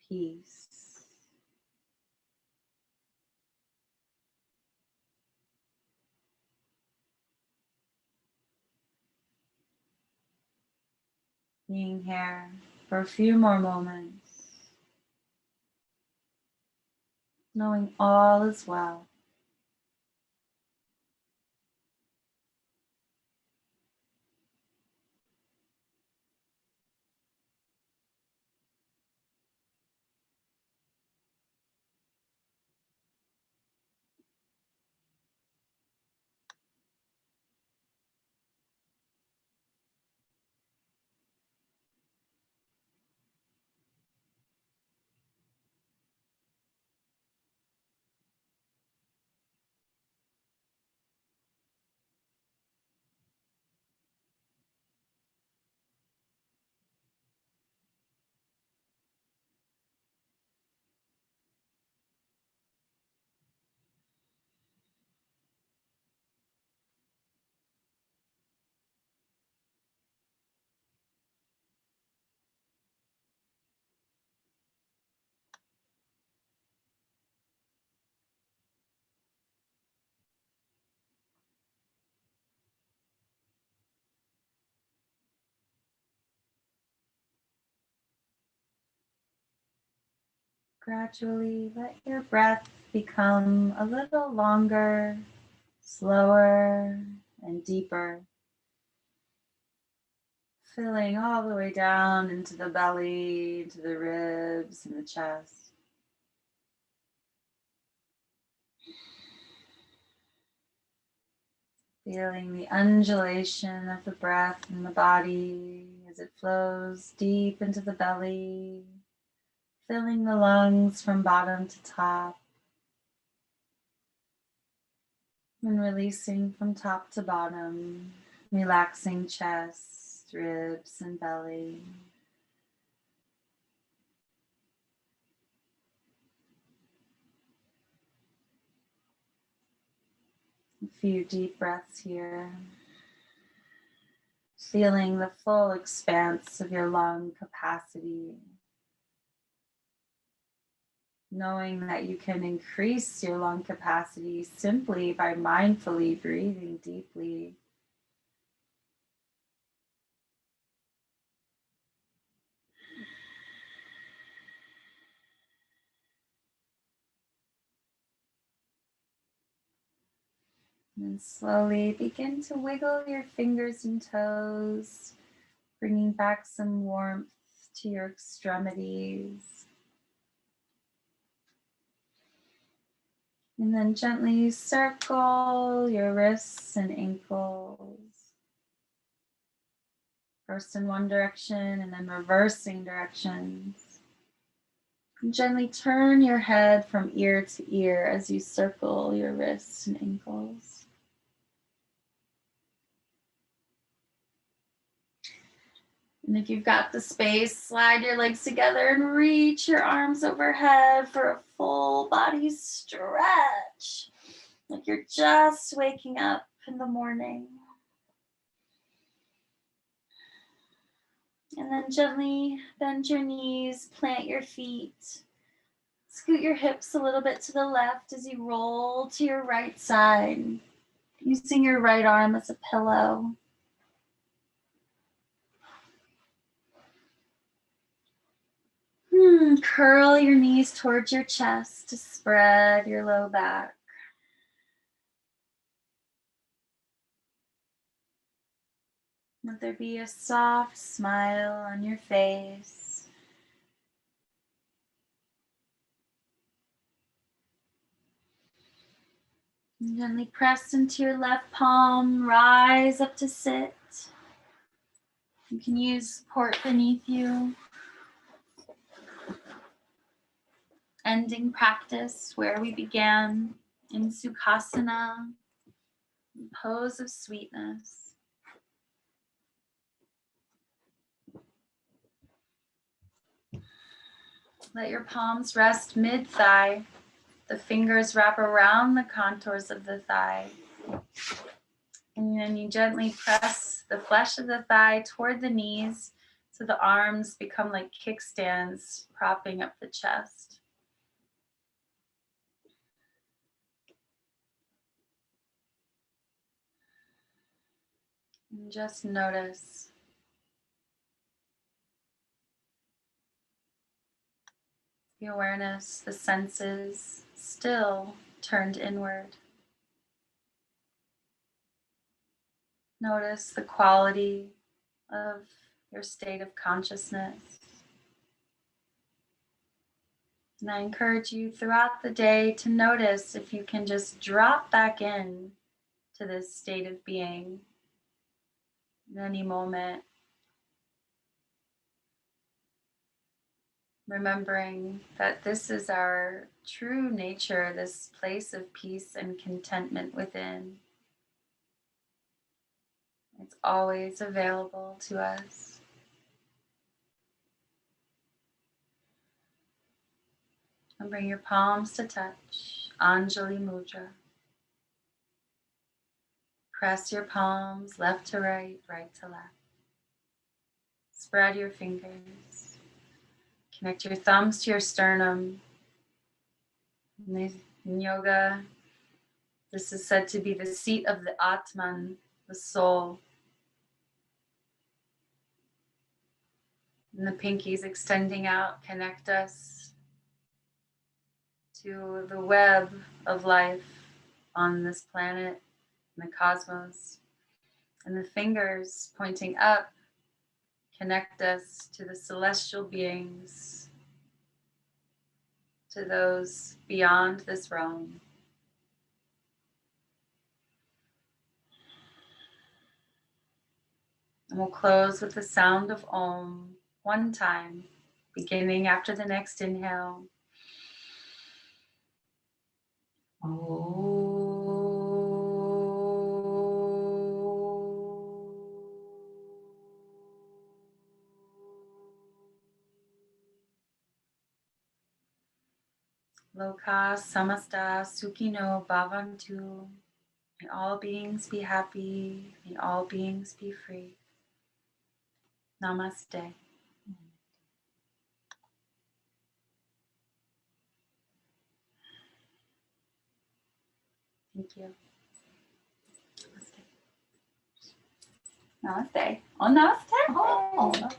peace. Being here for a few more moments, knowing all is well. Gradually let your breath become a little longer, slower, and deeper, filling all the way down into the belly, into the ribs and the chest. Feeling the undulation of the breath in the body as it flows deep into the belly, filling the lungs from bottom to top, and releasing from top to bottom, relaxing chest, ribs, and belly. A few deep breaths here. Feeling the full expanse of your lung capacity. Knowing that you can increase your lung capacity simply by mindfully breathing deeply. And slowly begin to wiggle your fingers and toes, bringing back some warmth to your extremities. And then gently circle your wrists and ankles. First in one direction and then reversing directions. And gently turn your head from ear to ear as you circle your wrists and ankles. And if you've got the space, slide your legs together and reach your arms overhead for a full body stretch. Like you're just waking up in the morning. And then gently bend your knees, plant your feet. Scoot your hips a little bit to the left as you roll to your right side. Using your right arm as a pillow. Curl your knees towards your chest to spread your low back. Let there be a soft smile on your face. And gently press into your left palm, rise up to sit. You can use support beneath you. Ending practice where we began in Sukhasana, pose of sweetness. Let your palms rest mid-thigh. The fingers wrap around the contours of the thigh. And then you gently press the flesh of the thigh toward the knees so the arms become like kickstands propping up the chest. And just notice the awareness, the senses still turned inward. Notice the quality of your state of consciousness. And I encourage you throughout the day to notice if you can just drop back in to this state of being in any moment. Remembering that this is our true nature, this place of peace and contentment within. It's always available to us. And bring your palms to touch, Anjali Mudra. Press your palms left to right, right to left. Spread your fingers. Connect your thumbs to your sternum. In yoga, this is said to be the seat of the Atman, the soul. And the pinkies extending out connect us to the web of life on this planet, in the cosmos. And the fingers pointing up connect us to the celestial beings, to those beyond this realm. And we'll close with the sound of Om one time, beginning after the next inhale. Loka samasta sukhino bhavantu. May all beings be happy. May all beings be free. Namaste. Thank you. Namaste. Namaste. Oh, namaste. Oh,